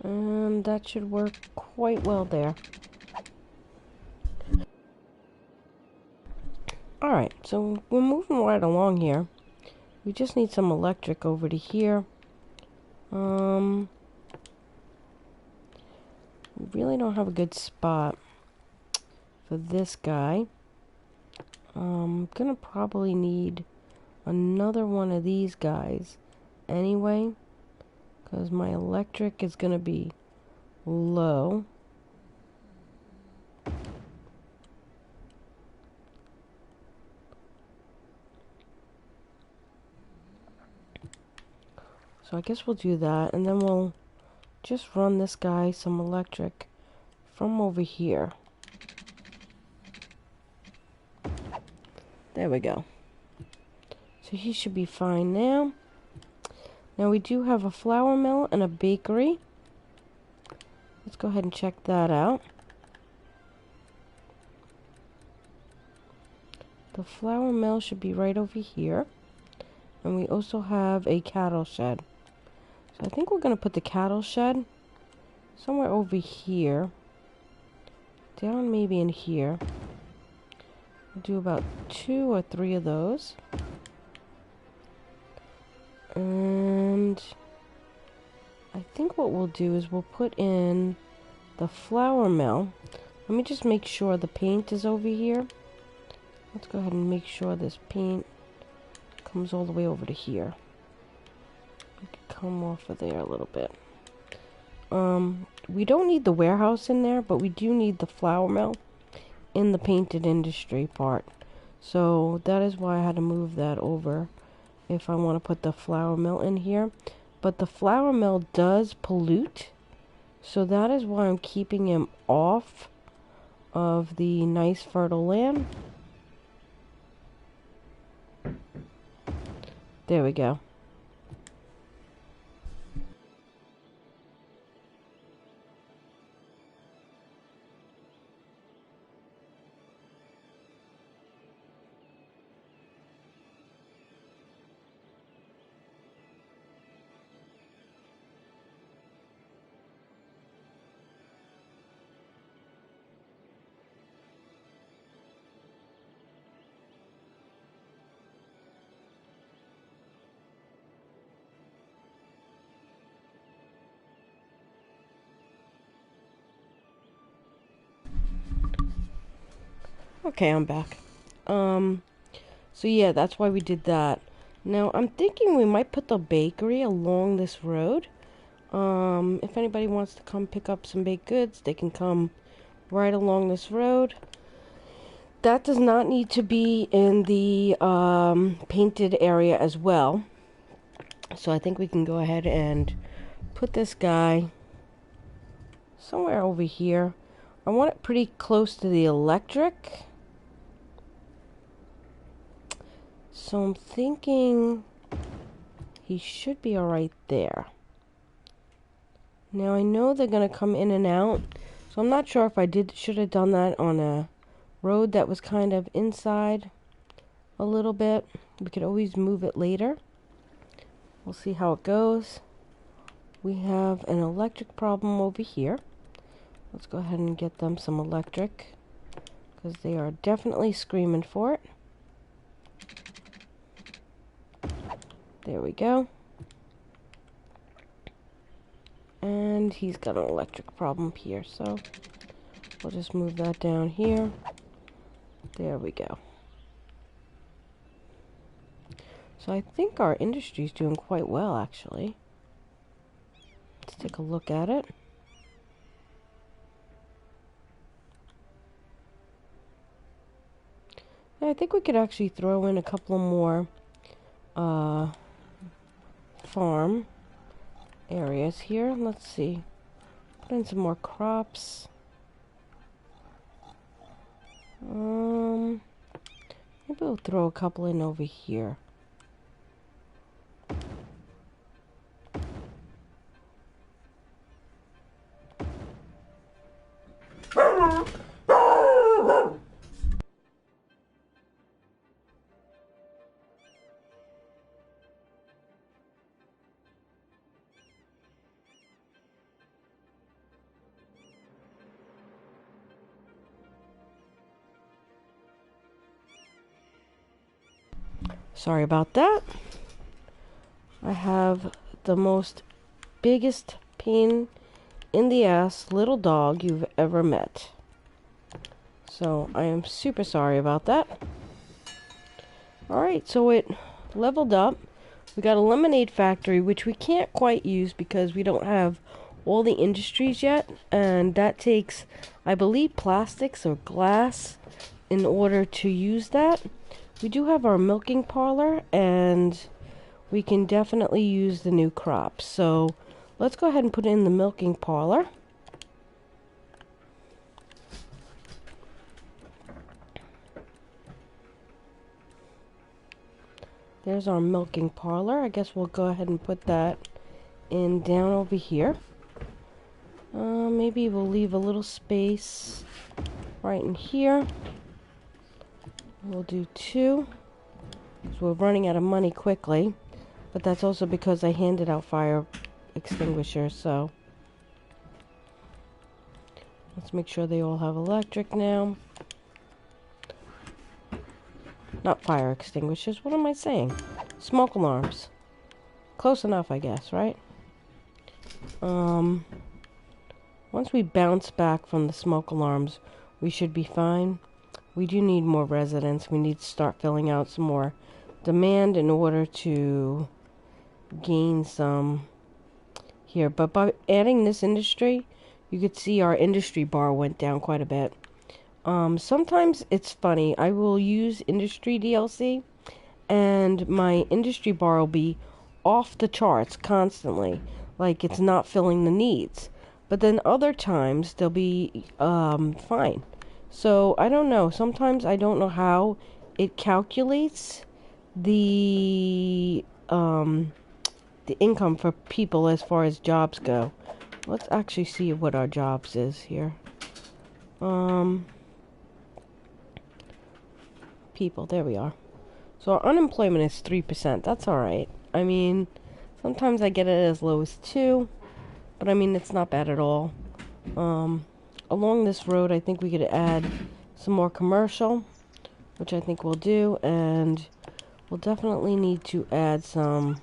And that should work quite well there. Alright, so we're moving right along here. We just need some electric over to here. We really don't have a good spot for this guy. I'm gonna probably need another one of these guys anyway, because my electric is gonna be low. So I guess we'll do that, and then we'll just run this guy some electric from over here. There we go. So he should be fine now. Now we do have a flour mill and a bakery. Let's go ahead and check that out. The flour mill should be right over here. And we also have a cattle shed. So I think we're going to put the cattle shed somewhere over here. Down maybe in here. We'll do about 2 or 3 of those. And I think what we'll do is we'll put in the flour mill. Let me just make sure the paint is over here. Let's go ahead and make sure this paint comes all the way over to here. We could come off of there a little bit. We don't need the warehouse in there, but we do need the flour mill in the painted industry part. So that is why I had to move that over if I want to put the flour mill in here. But the flour mill does pollute, so that is why I'm keeping him off of the nice fertile land. There we go. Okay, I'm back. So yeah, that's why we did that. Now, I'm thinking we might put the bakery along this road. If anybody wants to come pick up some baked goods, they can come right along this road. That does not need to be in the painted area as well. So I think we can go ahead and put this guy somewhere over here. I want it pretty close to the electric. So I'm thinking he should be alright there. Now I know they're going to come in and out, so I'm not sure if I should have done that on a road that was kind of inside a little bit. We could always move it later. We'll see how it goes. We have an electric problem over here. Let's go ahead and get them some electric, because they are definitely screaming for it. There we go. And he's got an electric problem here, so we'll just move that down here. There we go. So I think our industry is doing quite well, actually. Let's take a look at it. Yeah, I think we could actually throw in a couple more farm areas here. Let's see. Put in some more crops. Maybe we'll throw a couple in over here. Sorry about that. I have the most biggest pain in the ass little dog you've ever met. So I am super sorry about that. Alright, so it leveled up. We got a lemonade factory, which we can't quite use because we don't have all the industries yet. And that takes, I believe, plastics or glass in order to use that. We do have our milking parlor, and we can definitely use the new crops. So let's go ahead and put in the milking parlor. There's our milking parlor. I guess we'll go ahead and put that in down over here. Maybe we'll leave a little space right in here. We'll do 2. So we're running out of money quickly. But that's also because I handed out fire extinguishers, so let's make sure they all have electric now. Not fire extinguishers, what am I saying? Smoke alarms. Close enough, I guess, right? Once we bounce back from the smoke alarms, we should be fine. We do need more residents. We need to start filling out some more demand in order to gain some here. But by adding this industry, you could see our industry bar went down quite a bit. Sometimes it's funny. I will use industry DLC and my industry bar will be off the charts constantly. Like it's not filling the needs. But then other times they'll be fine. So I don't know. Sometimes I don't know how it calculates the income for people as far as jobs go. Let's actually see what our jobs is here. People, there we are. So our unemployment is 3%. That's alright. I mean, sometimes I get it as low as 2, but I mean, it's not bad at all. Along this road, I think we could add some more commercial, which I think we'll do, and we'll definitely need to add some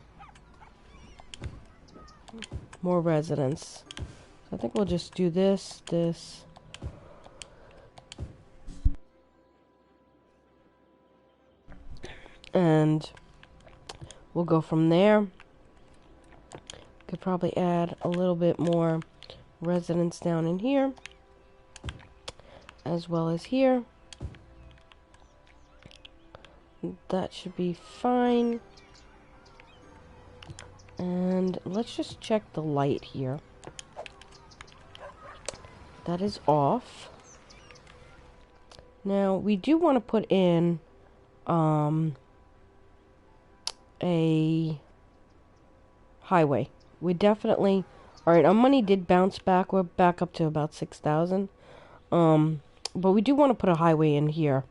more residents. So I think we'll just do this, and we'll go from there. Could probably add a little bit more residents down in here, as well as here. That should be fine. And let's just check the light here. That is off. Now, we do want to put in a highway. We definitely... Alright, our money did bounce back. We're back up to about 6,000. But we do want to put a highway in here.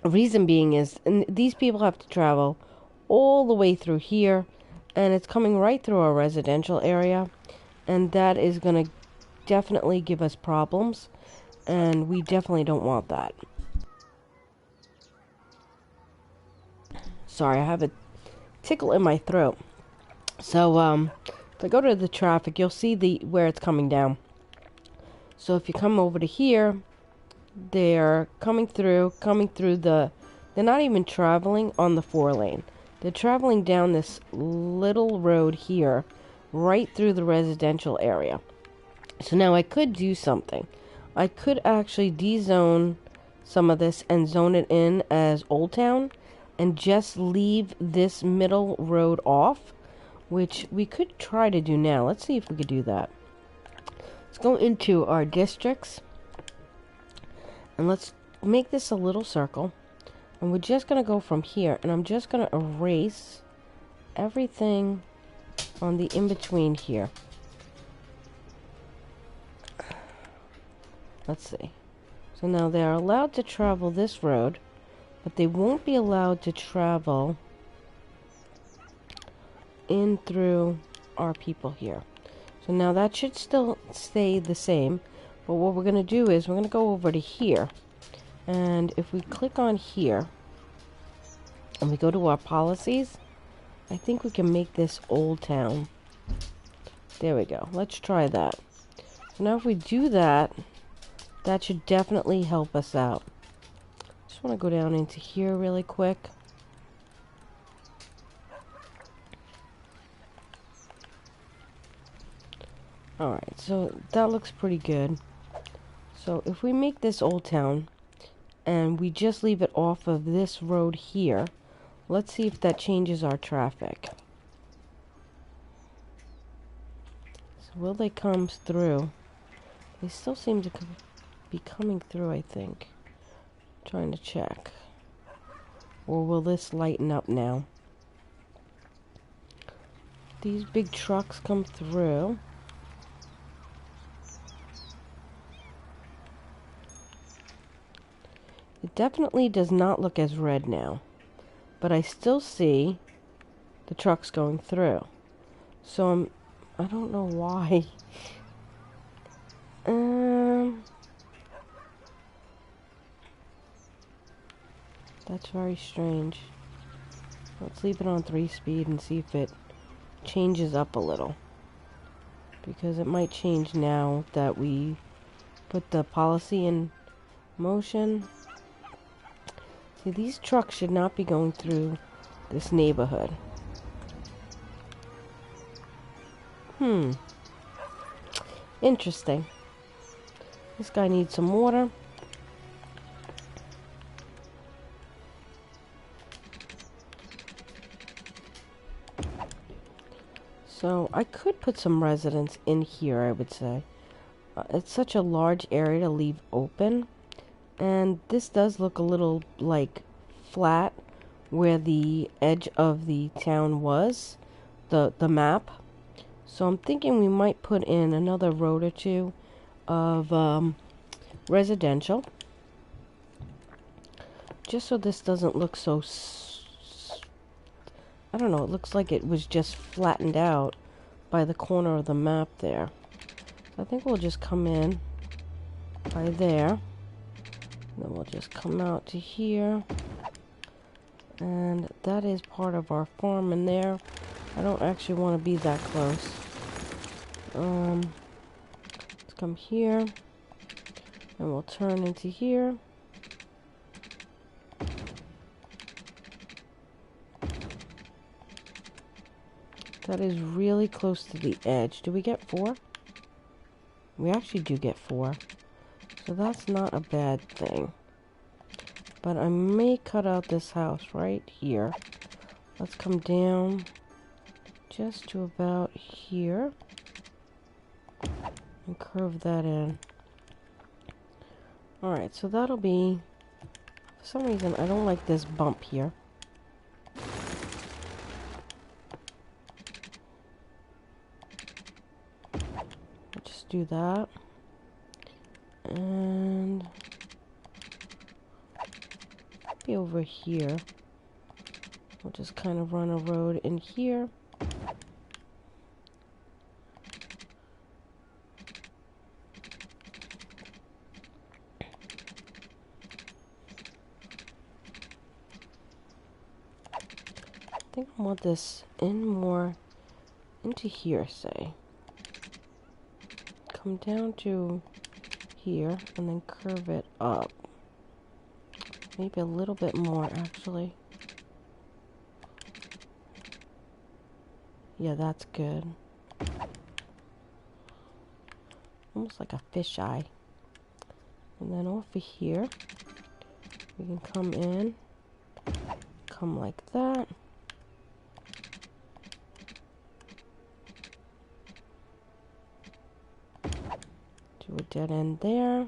Reason being is, and these people have to travel all the way through here, and it's coming right through our residential area, and that is going to definitely give us problems, and we definitely don't want that. Sorry, I have a tickle in my throat. So, if I go to the traffic, you'll see where it's coming down. So if you come over to here, they're coming through they're not even traveling on the 4-lane. They're traveling down this little road here, right through the residential area. So now I could do something. I could actually de-zone some of this and zone it in as Old Town, and just leave this middle road off, which we could try to do now. Let's see if we could do that. Let's go into our districts, and let's make this a little circle. And we're just going to go from here, and I'm just going to erase everything on the in-between here. Let's see. So now they're allowed to travel this road, but they won't be allowed to travel in through our people here. So now that should still stay the same, but what we're going to do is we're going to go over to here, and if we click on here and we go to our policies, I think we can make this Old Town. There we go. Let's try that. So now if we do that, that should definitely help us out. Just want to go down into here really quick. Alright, so that looks pretty good. So if we make this Old Town, and we just leave it off of this road here, let's see if that changes our traffic. So will they come through? They still seem to be coming through, I think. Trying to check. Or will this lighten up now? These big trucks come through. It definitely does not look as red now. But I still see the trucks going through. So I don't know why. That's very strange. Let's leave it on 3-speed and see if it changes up a little. Because it might change now that we put the policy in motion. See, these trucks should not be going through this neighborhood. Interesting. This guy needs some water. So I could put some residents in here, I would say. It's such a large area to leave open. And this does look a little like flat where the edge of the town was, the map. So I'm thinking we might put in another road or two of residential. Just so this doesn't look so... I don't know, it looks like it was just flattened out by the corner of the map there. So I think we'll just come in by there. Then we'll just come out to here. And that is part of our farm in there. I don't actually want to be that close. Let's come here. And we'll turn into here. That is really close to the edge. Do we get 4? We actually do get 4. So that's not a bad thing. But I may cut out this house right here. Let's come down just to about here. And curve that in. Alright, so that'll be... For some reason, I don't like this bump here. Do that, and be over here. We'll just kind of run a road in here. I think I want this in more into here, say. Come down to here and then curve it up. Maybe a little bit more, actually. Yeah, that's good. Almost like a fisheye. And then over here, we can come in, come like that. Do a dead end there.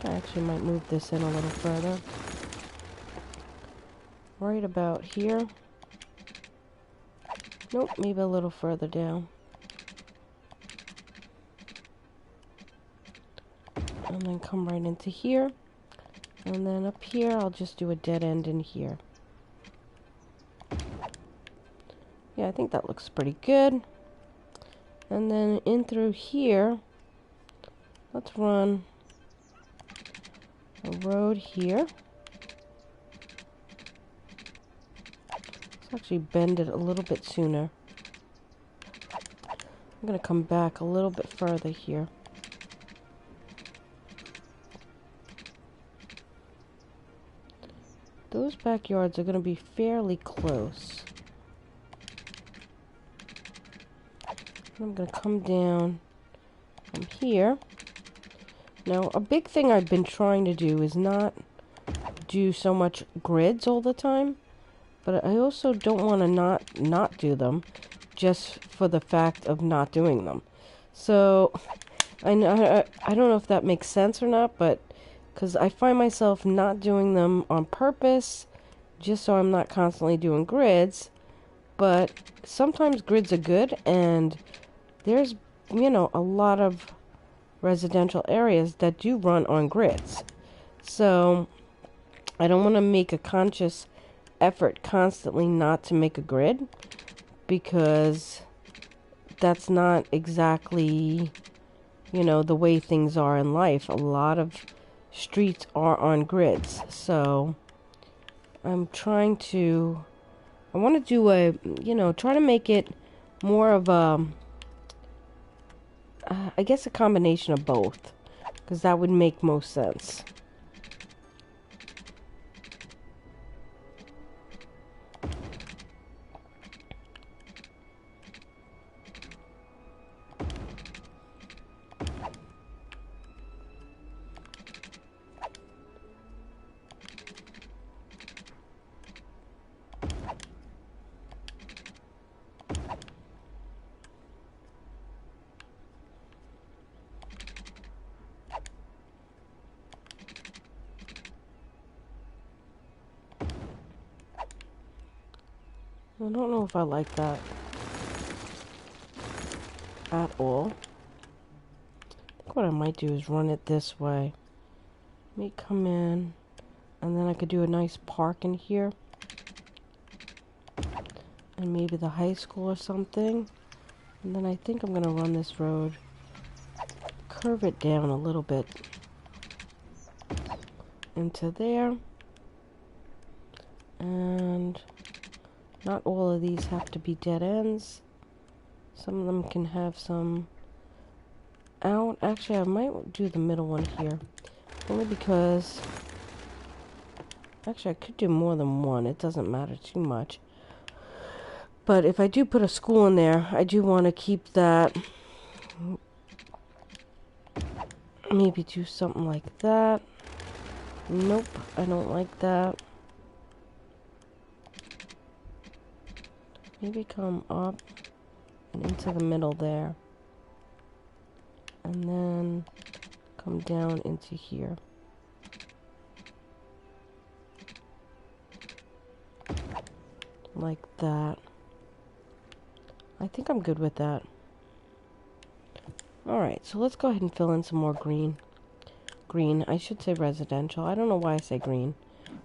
I actually might move this in a little further. Right about here. Nope, maybe a little further down. And then come right into here. And then up here, I'll just do a dead end in here. Yeah, I think that looks pretty good. And then in through here, let's run a road here. Let's actually bend it a little bit sooner. I'm going to come back a little bit further here. Those backyards are going to be fairly close. I'm going to come down from here. Now, a big thing I've been trying to do is not do so much grids all the time, but I also don't want to not do them, just for the fact of not doing them. So I don't know if that makes sense or not, but because I find myself not doing them on purpose, just so I'm not constantly doing grids. But sometimes grids are good, and there's, you know, a lot of residential areas that do run on grids. So I don't want to make a conscious effort constantly not to make a grid, because that's not exactly, you know, the way things are in life. A lot of streets are on grids. So I'm trying to, I want to do a, you know, try to make it more of a, I guess a combination of both, because that would make most sense. I don't know if I like that at all. I think what I might do is run it this way. Let me come in, and then I could do a nice park in here. And maybe the high school or something. And then I think I'm going to run this road, curve it down a little bit into there. And not all of these have to be dead ends. Some of them can have some out. Actually, I might do the middle one here. Only because, actually I could do more than one. It doesn't matter too much. But if I do put a school in there, I do want to keep that. Maybe do something like that. Nope, I don't like that. Maybe come up and into the middle there. And then come down into here. Like that. I think I'm good with that. Alright, so let's go ahead and fill in some more green. Green, I should say residential. I don't know why I say green.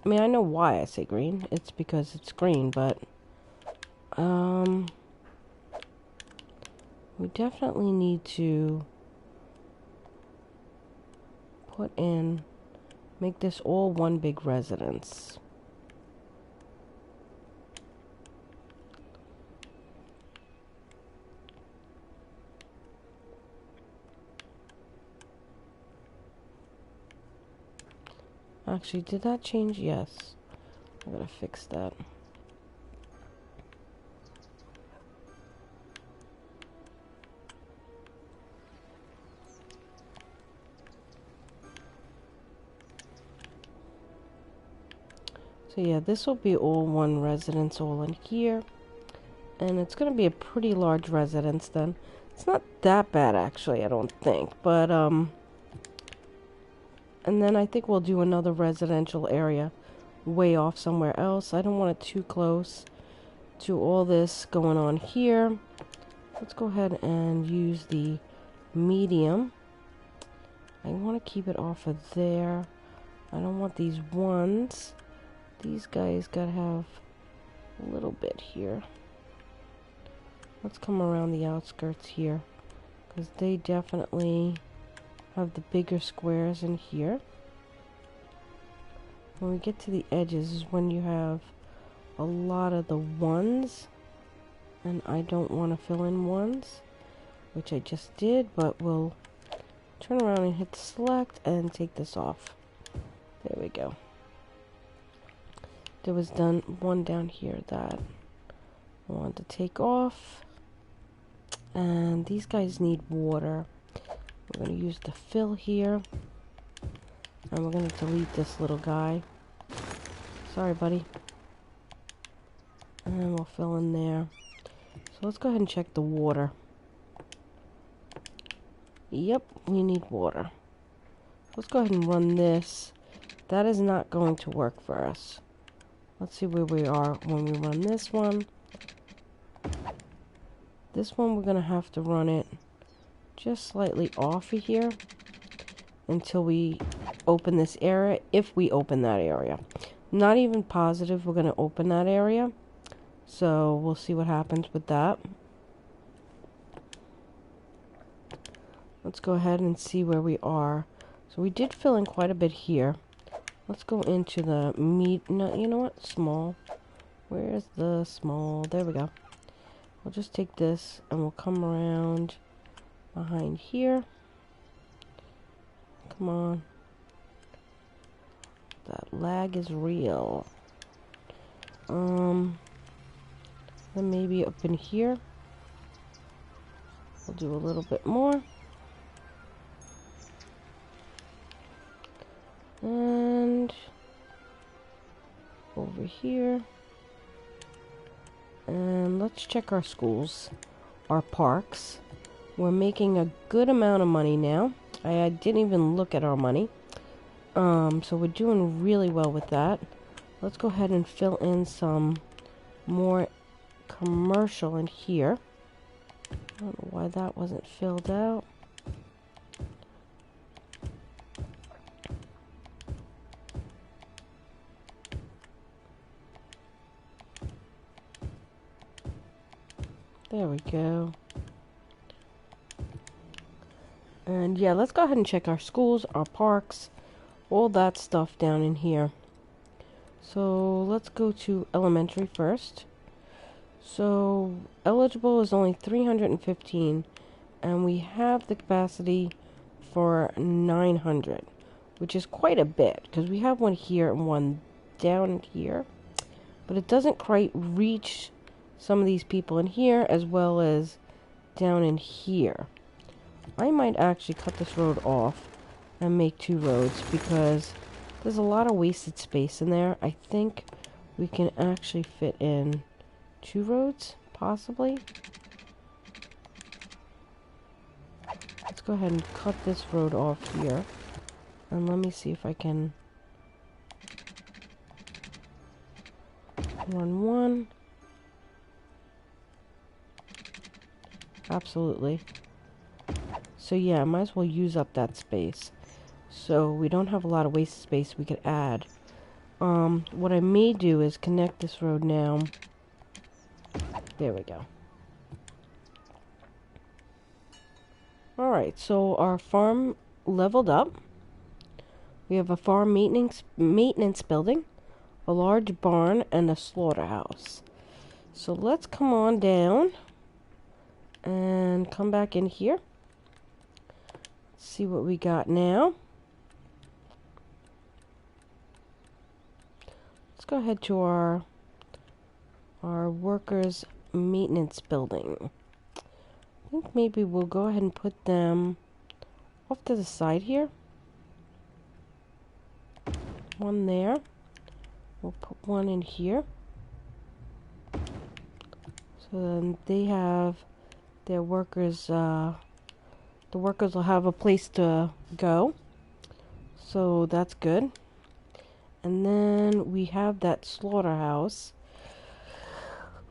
I mean, I know why I say green. It's because it's green, but we definitely need to put in, make this all one big residence. Actually, did that change? Yes. I gotta fix that. So yeah, this will be all one residence all in here. And it's gonna be a pretty large residence then. It's not that bad actually, I don't think. But and then I think we'll do another residential area way off somewhere else. I don't want it too close to all this going on here. Let's go ahead and use the medium. I want to keep it off of there. I don't want these ones. These guys gotta have a little bit here. Let's come around the outskirts here, because they definitely have the bigger squares in here. When we get to the edges is when you have a lot of the ones, and I don't want to fill in ones, which I just did, but we'll turn around and hit select and take this off. There we go. There was one down here that I wanted to take off, and these guys need water. We're going to use the fill here. And we're going to delete this little guy. Sorry, buddy. And we'll fill in there. So let's go ahead and check the water. Yep, we need water. Let's go ahead and run this. That is not going to work for us. Let's see where we are when we run this one. This one we're going to have to run it just slightly off of here until we open this area, if we open that area. Not even positive we're going to open that area. So we'll see what happens with that. Let's go ahead and see where we are. So we did fill in quite a bit here. Let's go into the no, you know what? Small. Where's the small? There we go. We'll just take this and we'll come around behind here. Come on. That lag is real. Then maybe up in here. We'll do a little bit more. And over here. And let's check our schools, our parks. We're making a good amount of money now. I didn't even look at our money. So we're doing really well with that. Let's go ahead and fill in some more commercial in here. I don't know why that wasn't filled out. There we go. And yeah, let's go ahead and check our schools, our parks, all that stuff down in here. So let's go to elementary first. So eligible is only 315, and we have the capacity for 900, which is quite a bit because we have one here and one down here, but it doesn't quite reach some of these people in here as well as down in here. I might actually cut this road off and make 2 roads because there's a lot of wasted space in there. I think we can actually fit in 2 roads, possibly. Let's go ahead and cut this road off here. And let me see if I can run one. Absolutely. So yeah, I might as well use up that space. So we don't have a lot of wasted space we could add. What I may do is connect this road now. There we go. Alright, so our farm leveled up. We have a farm maintenance building, a large barn, and a slaughterhouse. So let's come on down and come back in here. See what we got now. Let's go ahead to our workers maintenance building. I think maybe we'll go ahead and put them off to the side here. One there. We'll put one in here. So then they have their workers, the workers will have a place to go. So that's good. And then we have that slaughterhouse.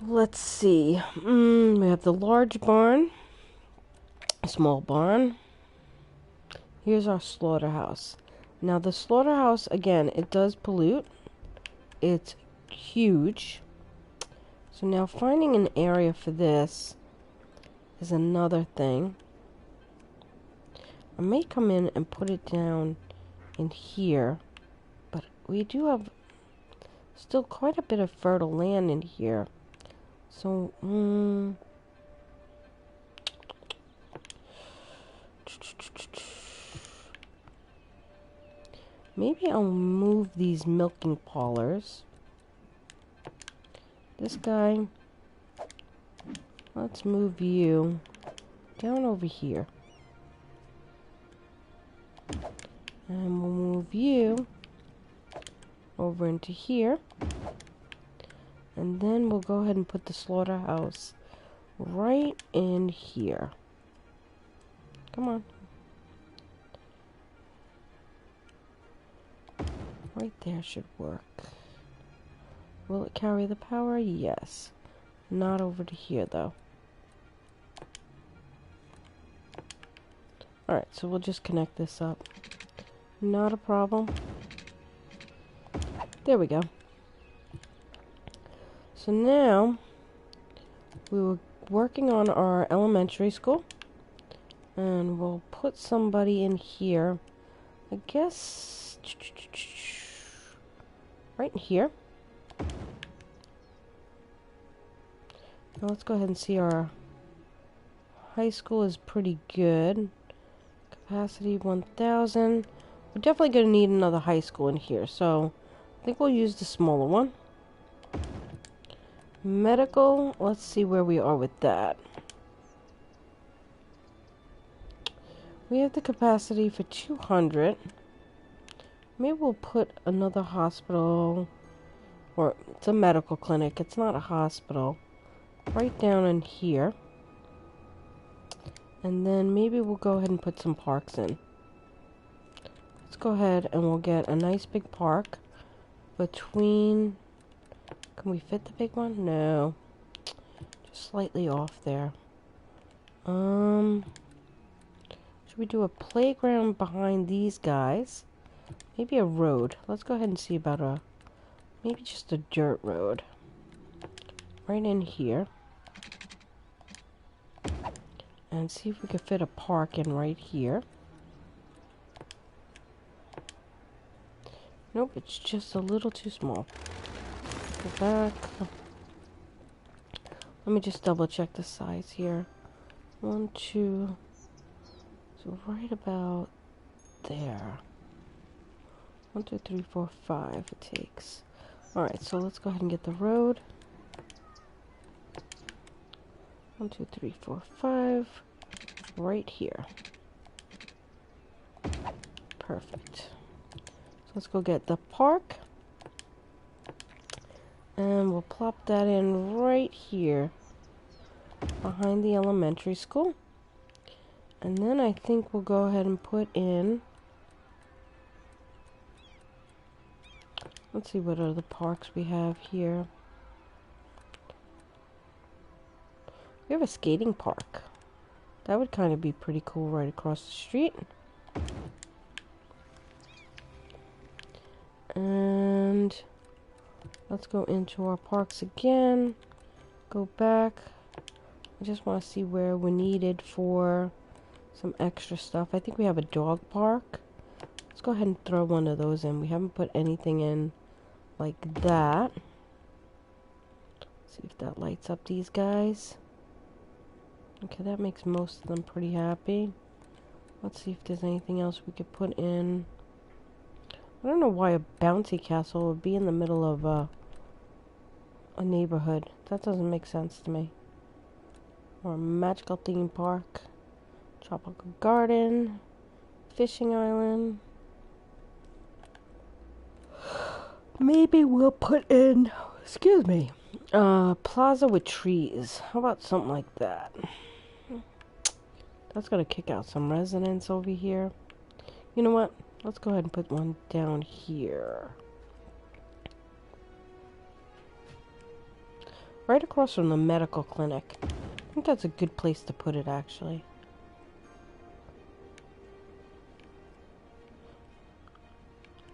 Let's see. We have the large barn, a small barn. Here's our slaughterhouse. Now the slaughterhouse, again, it does pollute. It's huge. So now finding an area for this is another thing. I may come in and put it down in here, but we do have still quite a bit of fertile land in here. So, maybe I'll move these milking parlors. This guy, let's move you down over here. And we'll move you over into here. And then we'll go ahead and put the slaughterhouse right in here. Come on. Right there should work. Will it carry the power? Yes. Not over to here, though. Alright, so we'll just connect this up. Not a problem. There we go. So now, we were working on our elementary school. And we'll put somebody in here. I guess... right in here. Now let's go ahead and see our high school is pretty good. Capacity 1,000. We're definitely going to need another high school in here, so I think we'll use the smaller one. Medical, let's see where we are with that. We have the capacity for 200. Maybe we'll put another hospital, or it's a medical clinic, it's not a hospital, right down in here. And then maybe we'll go ahead and put some parks in. Let's go ahead and we'll get a nice big park between... Can we fit the big one? No. Just slightly off there. Should we do a playground behind these guys? Maybe a road. Let's go ahead and see about maybe just a dirt road. Right in here. And see if we can fit a park in right here. Nope, it's just a little too small. Go back. Let me just double check the size here. 1, 2. So right about there. 1, 2, 3, 4, 5 it takes. Alright, so let's go ahead and get the road. 1, 2, 3, 4, 5. Right here. Perfect. So let's go get the park. And we'll plop that in right here. Behind the elementary school. And then I think we'll go ahead and put in... Let's see what other parks we have here. We have a skating park. That would kind of be pretty cool right across the street. And let's go into our parks again. Go back. I just want to see where we're needed for some extra stuff. I think we have a dog park. Let's go ahead and throw one of those in. We haven't put anything in like that. See if that lights up these guys. Okay, that makes most of them pretty happy. Let's see if there's anything else we could put in. I don't know why a bouncy castle would be in the middle of a neighborhood. That doesn't make sense to me. Or a magical theme park. Tropical garden. Fishing island. Maybe we'll put in, excuse me, plaza with trees. How about something like that? That's gonna kick out some residents over here. You know what? Let's go ahead and put one down here. Right across from the medical clinic. I think that's a good place to put it, actually.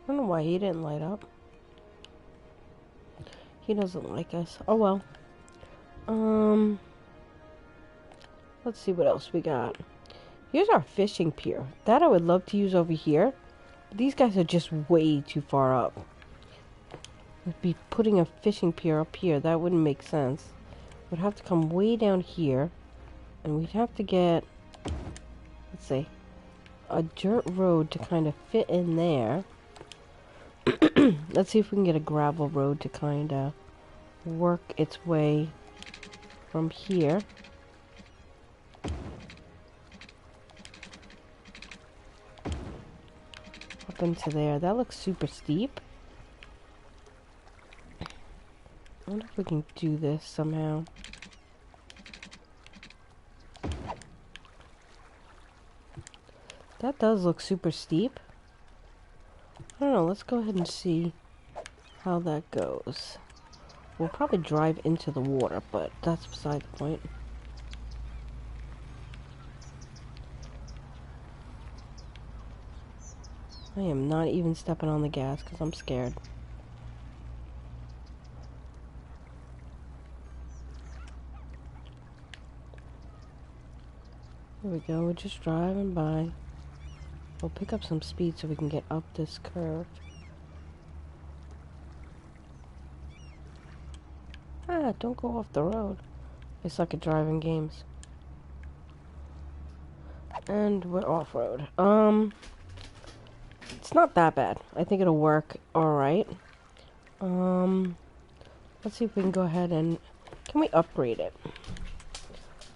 I don't know why he didn't light up. He doesn't like us. Oh well. Let's see what else we got. Here's our fishing pier. That I would love to use over here. These guys are just way too far up. We'd be putting a fishing pier up here. That wouldn't make sense. We'd have to come way down here. And we'd have to get, let's see, a dirt road to kind of fit in there. Let's see if we can get a gravel road to kind of work its way from here. Up into there. That looks super steep. I wonder if we can do this somehow. That does look super steep. I don't know, let's go ahead and see how that goes. We'll probably drive into the water, but that's beside the point. I am not even stepping on the gas because I'm scared. Here we go, we're just driving by. We'll pick up some speed so we can get up this curve. Ah, don't go off the road. I suck at driving games. And we're off-road. It's not that bad. I think it'll work alright. Let's see if we can go ahead and... Can we upgrade it?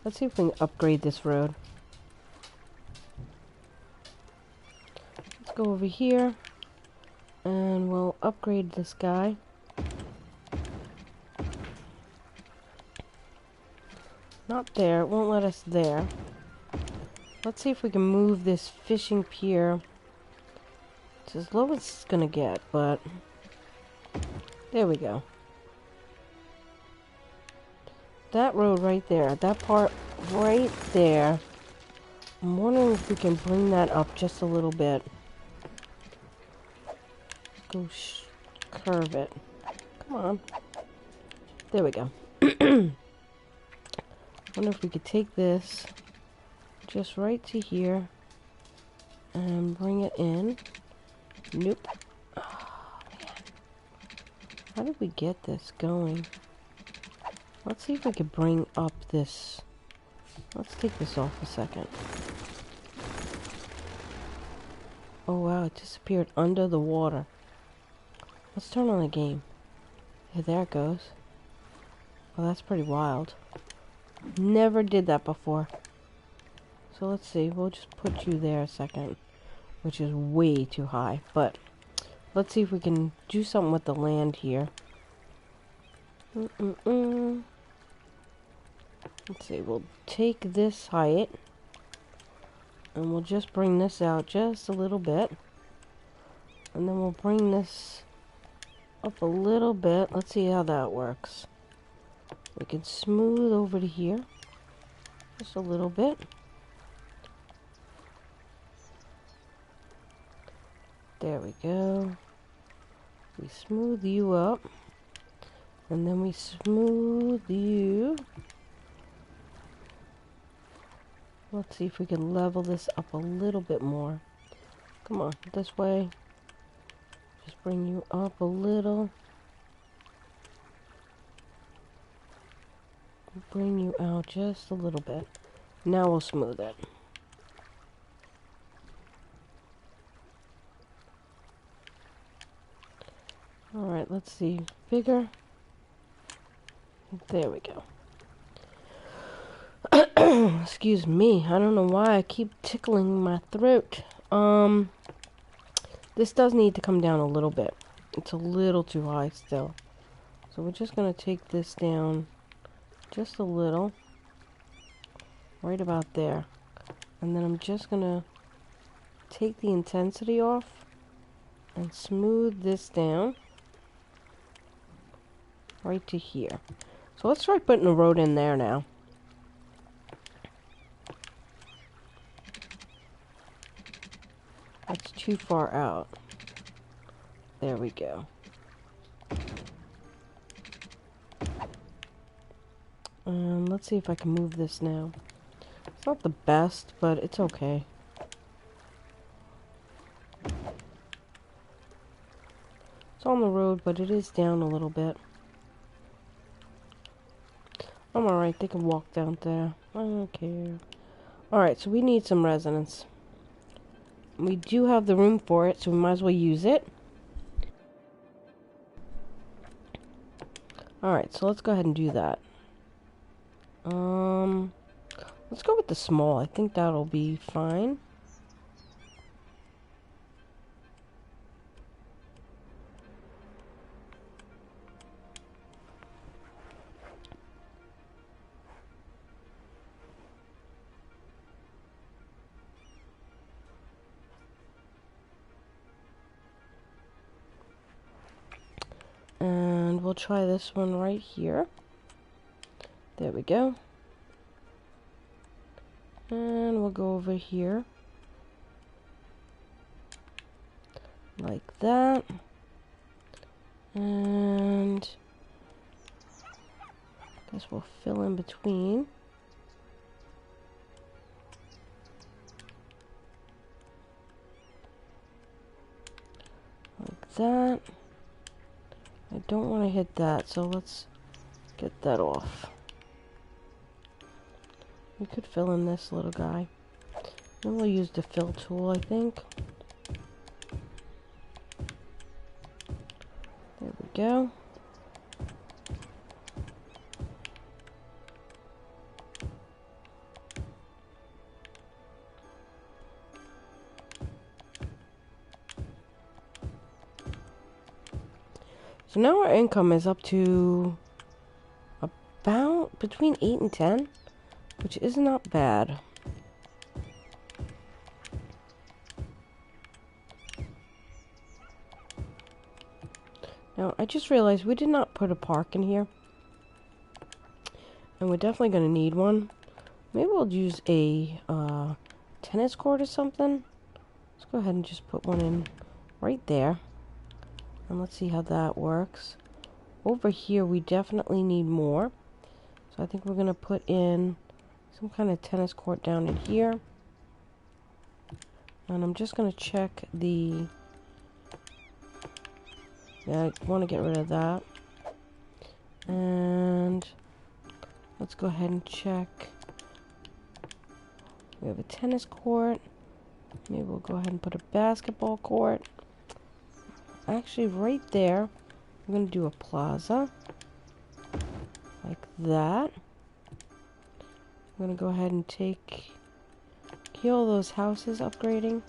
Let's see if we can upgrade this road. Let's go over here. And we'll upgrade this guy. Not there. It won't let us there. Let's see if we can move this fishing pier. It's as low as it's gonna get, but... There we go. That road right there, that part right there, I'm wondering if we can bring that up just a little bit. Go curve it. Come on. There we go. Wonder if we could take this just right to here and bring it in. Nope. Oh, man. How did we get this going? Let's see if we could bring up this. Let's take this off a second. Oh wow, it disappeared under the water. Let's turn on the game. Yeah, there it goes. Well, that's pretty wild. Never did that before. So let's see, we'll just put you there a second. Which is way too high, but let's see if we can do something with the land here. Let's see, we'll take this height and we'll just bring this out just a little bit, and then we'll bring this up a little bit. Let's see how that works. We can smooth over to here just a little bit. There we go. We smooth you up, and then we smooth you. Let's see if we can level this up a little bit more. Come on, this way. Just bring you up a little. Bring you out just a little bit. Now we'll smooth it. Alright, let's see. Bigger. There we go. Excuse me. I don't know why I keep tickling my throat. This does need to come down a little bit. It's a little too high still. So we're just going to take this down just a little. Right about there. And then I'm just going to take the intensity off and smooth this down right to here. So let's try putting a road in there now. That's too far out. There we go. Let's see if I can move this now. It's not the best, but it's okay. It's on the road, but it is down a little bit. I'm alright, they can walk down there. I don't care. Alright, so we need some residents. We do have the room for it, so we might as well use it. Alright, so let's go ahead and do that. Let's go with the small. I think that'll be fine. we'll try this one right here. There we go. And we'll go over here. Like that. And I guess we'll fill in between. Like that. I don't want to hit that, so let's get that off. We could fill in this little guy. Then we'll use the fill tool, I think. There we go. So now our income is up to about between 8 and 10, which is not bad. Now, I just realized we did not put a park in here. And we're definitely going to need one. Maybe we'll use a tennis court or something. Let's go ahead and just put one in right there. And let's see how that works. Over here, we definitely need more. So I think we're going to put in some kind of tennis court down in here. And I'm just going to check the... Yeah, I want to get rid of that. And let's go ahead and check. We have a tennis court. Maybe we'll go ahead and put a basketball court. Actually, right there, we're going to do a plaza. Like that. I'm going to go ahead and kill all those houses upgrading.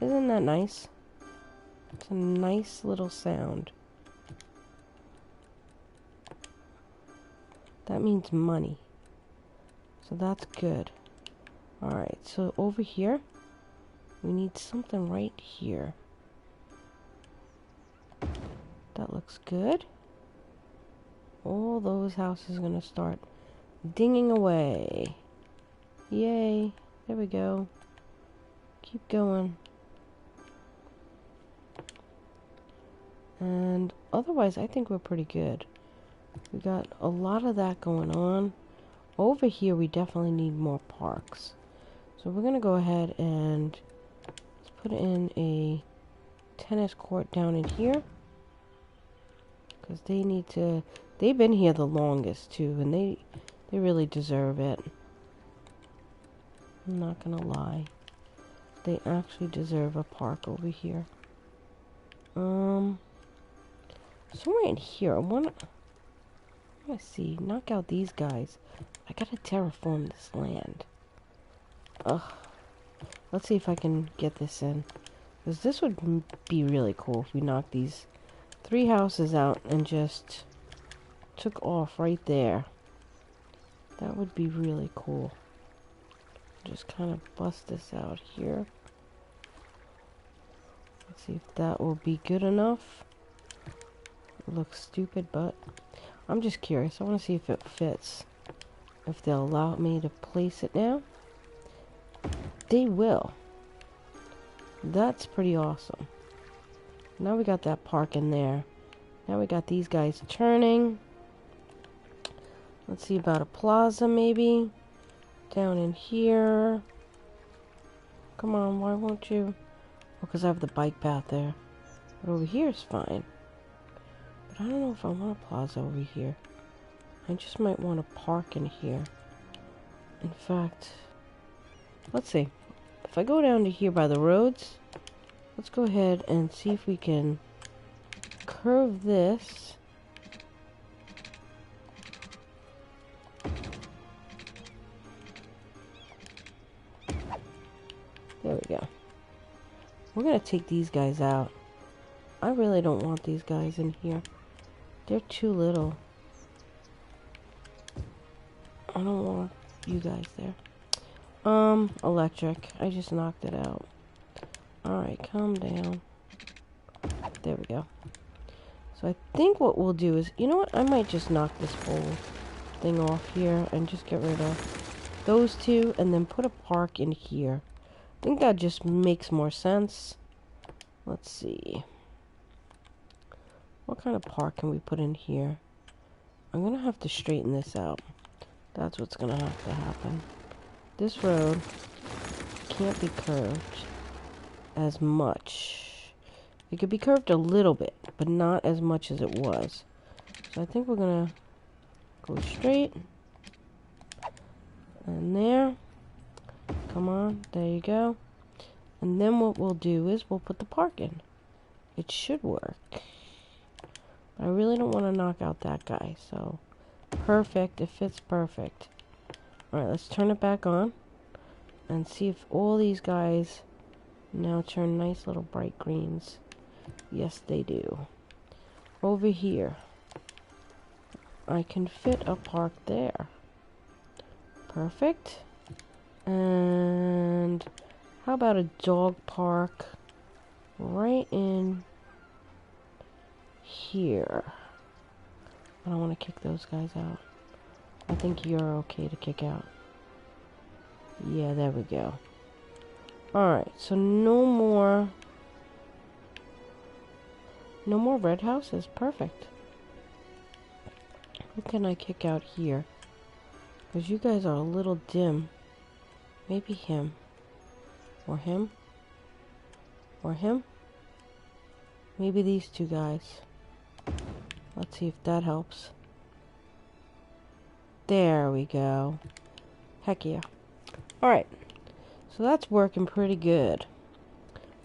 Isn't that nice? It's a nice little sound. That means money. So that's good. Alright, so over here, we need something right here. That looks good. All those houses are going to start dinging away. Yay. There we go. Keep going. And otherwise, I think we're pretty good. We got a lot of that going on. Over here, we definitely need more parks. So we're going to go ahead and let's put in a tennis court down in here. Because they need to... They've been here the longest, too. And they really deserve it. I'm not going to lie. They actually deserve a park over here. Somewhere in here, I want to see, knock out these guys. I gotta terraform this land. Ugh. Let's see if I can get this in. Because this would be really cool if we knocked these 3 houses out and just took off right there. That would be really cool. Just kind of bust this out here. Let's see if that will be good enough. It looks stupid, but I'm just curious. I want to see if it fits. If they'll allow me to place it now. They will. That's pretty awesome. Now we got that park in there. Now we got these guys turning. Let's see about a plaza maybe. Down in here. Come on, why won't you? Oh, because I have the bike path there. But over here is fine. But I don't know if I want a plaza over here. I just might want a park in here. In fact, let's see. If I go down to here by the roads, let's go ahead and see if we can curve this. There we go. We're going to take these guys out. I really don't want these guys in here. They're too little. I don't want you guys there. Electric. I just knocked it out. Alright, calm down. There we go. So I think what we'll do is, you know what? I might just knock this whole thing off here and just get rid of those two and then put a park in here. I think that just makes more sense. Let's see. What kind of park can we put in here? I'm gonna have to straighten this out. That's what's gonna have to happen. This road can't be curved as much. It could be curved a little bit, but not as much as it was. So I think we're gonna go straight. And there. Come on, there you go. And then what we'll do is we'll put the park in. It should work. But I really don't want to knock out that guy, so perfect, it fits perfect. Alright, let's turn it back on and see if all these guys now turn nice little bright greens. Yes, they do. Over here, I can fit a park there. Perfect. And how about a dog park right in here? I don't want to kick those guys out. I think you're okay to kick out. Yeah, there we go. Alright, so no more red houses. Perfect. Who can I kick out here? Because you guys are a little dim. Maybe him. Or him. Or him. Maybe these two guys. Let's see if that helps. There we go. Heck yeah. Alright. So that's working pretty good.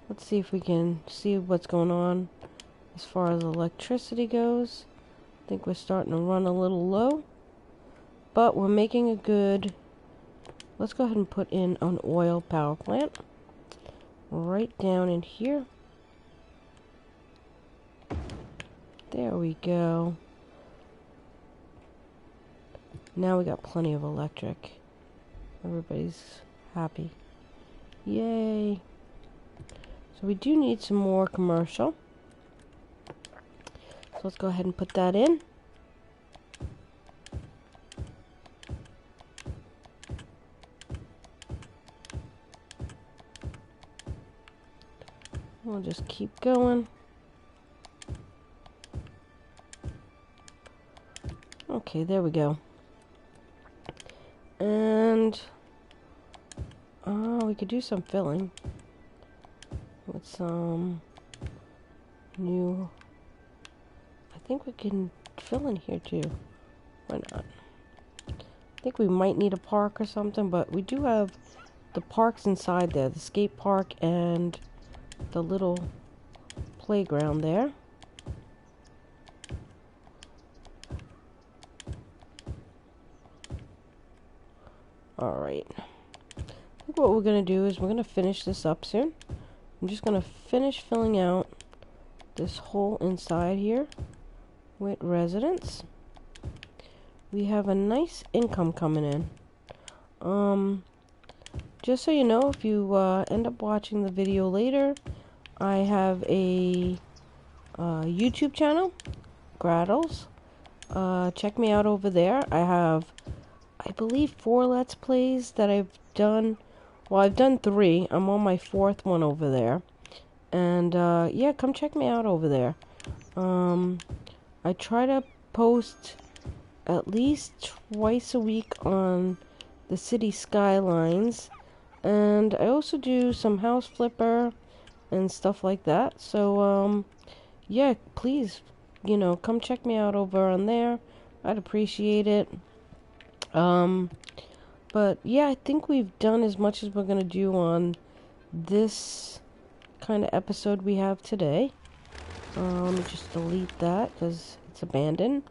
Let's see if we can see what's going on as far as electricity goes. I think we're starting to run a little low. But we're making a good... Let's go ahead and put in an oil power plant. Right down in here. There we go. Now we got plenty of electric. Everybody's happy. Yay. So we do need some more commercial. So let's go ahead and put that in. We'll just keep going. Okay, there we go. And we could do some filling with some new... I think we can fill in here too. Why not? I think we might need a park or something, but we do have the parks inside there. The skate park and the little playground there. Alright. I think what we're going to do is we're going to finish this up soon. I'm just going to finish filling out this whole inside here with residents. We have a nice income coming in. Just so you know, if you end up watching the video later, I have a YouTube channel, Graddles. Check me out over there. I have, I believe, 4 Let's Plays that I've done. Well, I've done 3. I'm on my 4th one over there. And, yeah, come check me out over there. I try to post at least twice a week on the city Skylines. And I also do some house flipper and stuff like that. So, yeah, please, you know, come check me out over on there. I'd appreciate it. But yeah, I think we've done as much as we're gonna do on this kind of episode we have today. Let me just delete that because it's abandoned.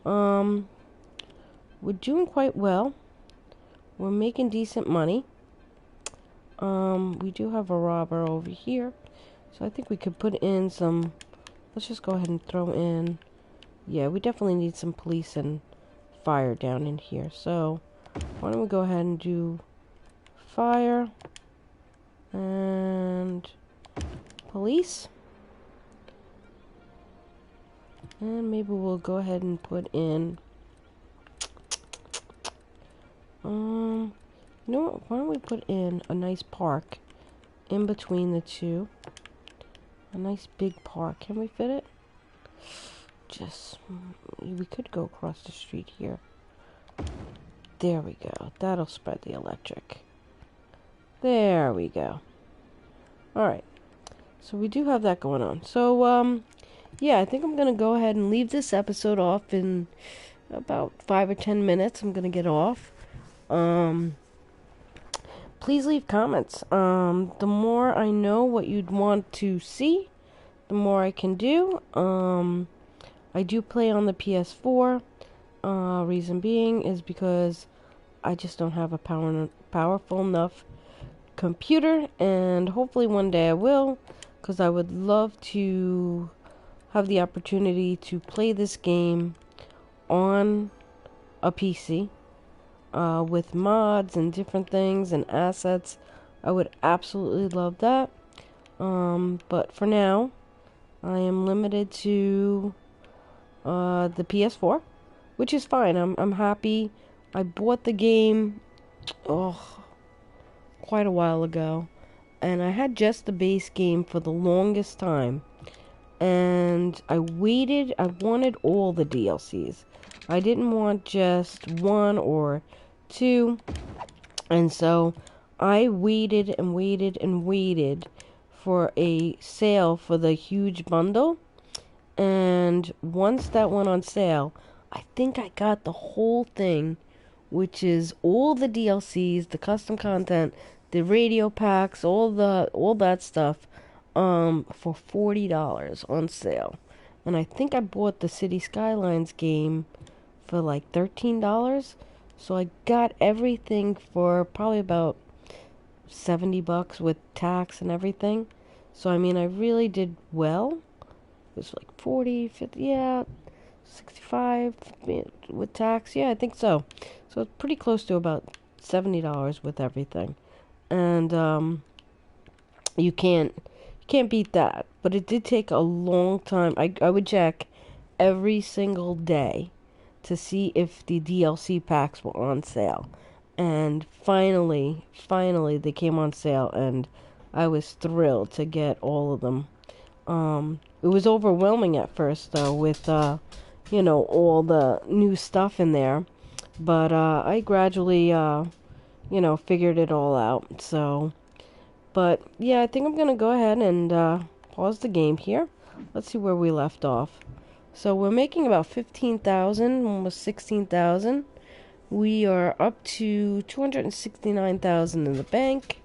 We're doing quite well. We're making decent money. We do have a robber over here, so I think we could put in some... Let's just go ahead and throw in... Yeah, we definitely need some police and fire down in here, so why don't we go ahead and do fire and police. And maybe we'll go ahead and put in, you know what, why don't we put in a nice park in between the two. A nice big park. Can we fit it? Just, we could go across the street here. There we go. That'll spread the electric. There we go. Alright. So we do have that going on. So, yeah, I think I'm going to go ahead and leave this episode off in about 5 or 10 minutes. I'm going to get off. Please leave comments. The more I know what you'd want to see, the more I can do. I do play on the PS4. Reason being is because I just don't have a powerful enough computer, and hopefully one day I will, because I would love to have the opportunity to play this game on a PC with mods and different things and assets. I would absolutely love that. But for now, I am limited to the PS4, which is fine. I'm happy. I bought the game quite a while ago, and I had just the base game for the longest time, and I wanted all the DLCs. I didn't want just one or two, and so I waited and waited and waited for a sale for the huge bundle, and once that went on sale, I think I got the whole thing, which is all the DLCs, the custom content, the radio packs, all that stuff, for $40 on sale. And I think I bought the City Skylines game for like $13. So I got everything for probably about $70 with tax and everything. So I mean, I really did well. It was like 40, 50, yeah, 65 with tax. Yeah, I think so. So it's pretty close to about $70 with everything. And you can't beat that. But it did take a long time. I would check every single day to see if the DLC packs were on sale. And finally they came on sale, and I was thrilled to get all of them. It was overwhelming at first, though, with, all the new stuff in there. But, I gradually, figured it all out. So, but, yeah, I think I'm going to go ahead and, pause the game here. Let's see where we left off. So, we're making about 15,000, almost 16,000. We are up to 269,000 in the bank.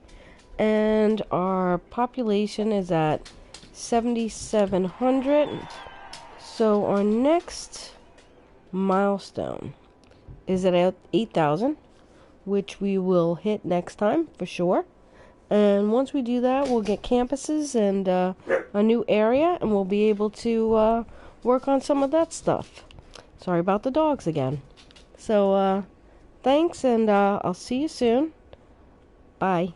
And our population is at 7,700. So our next milestone is at 8,000, which we will hit next time for sure. And once we do that, we'll get campuses and a new area, and we'll be able to work on some of that stuff. Sorry about the dogs again. So thanks, and I'll see you soon. Bye.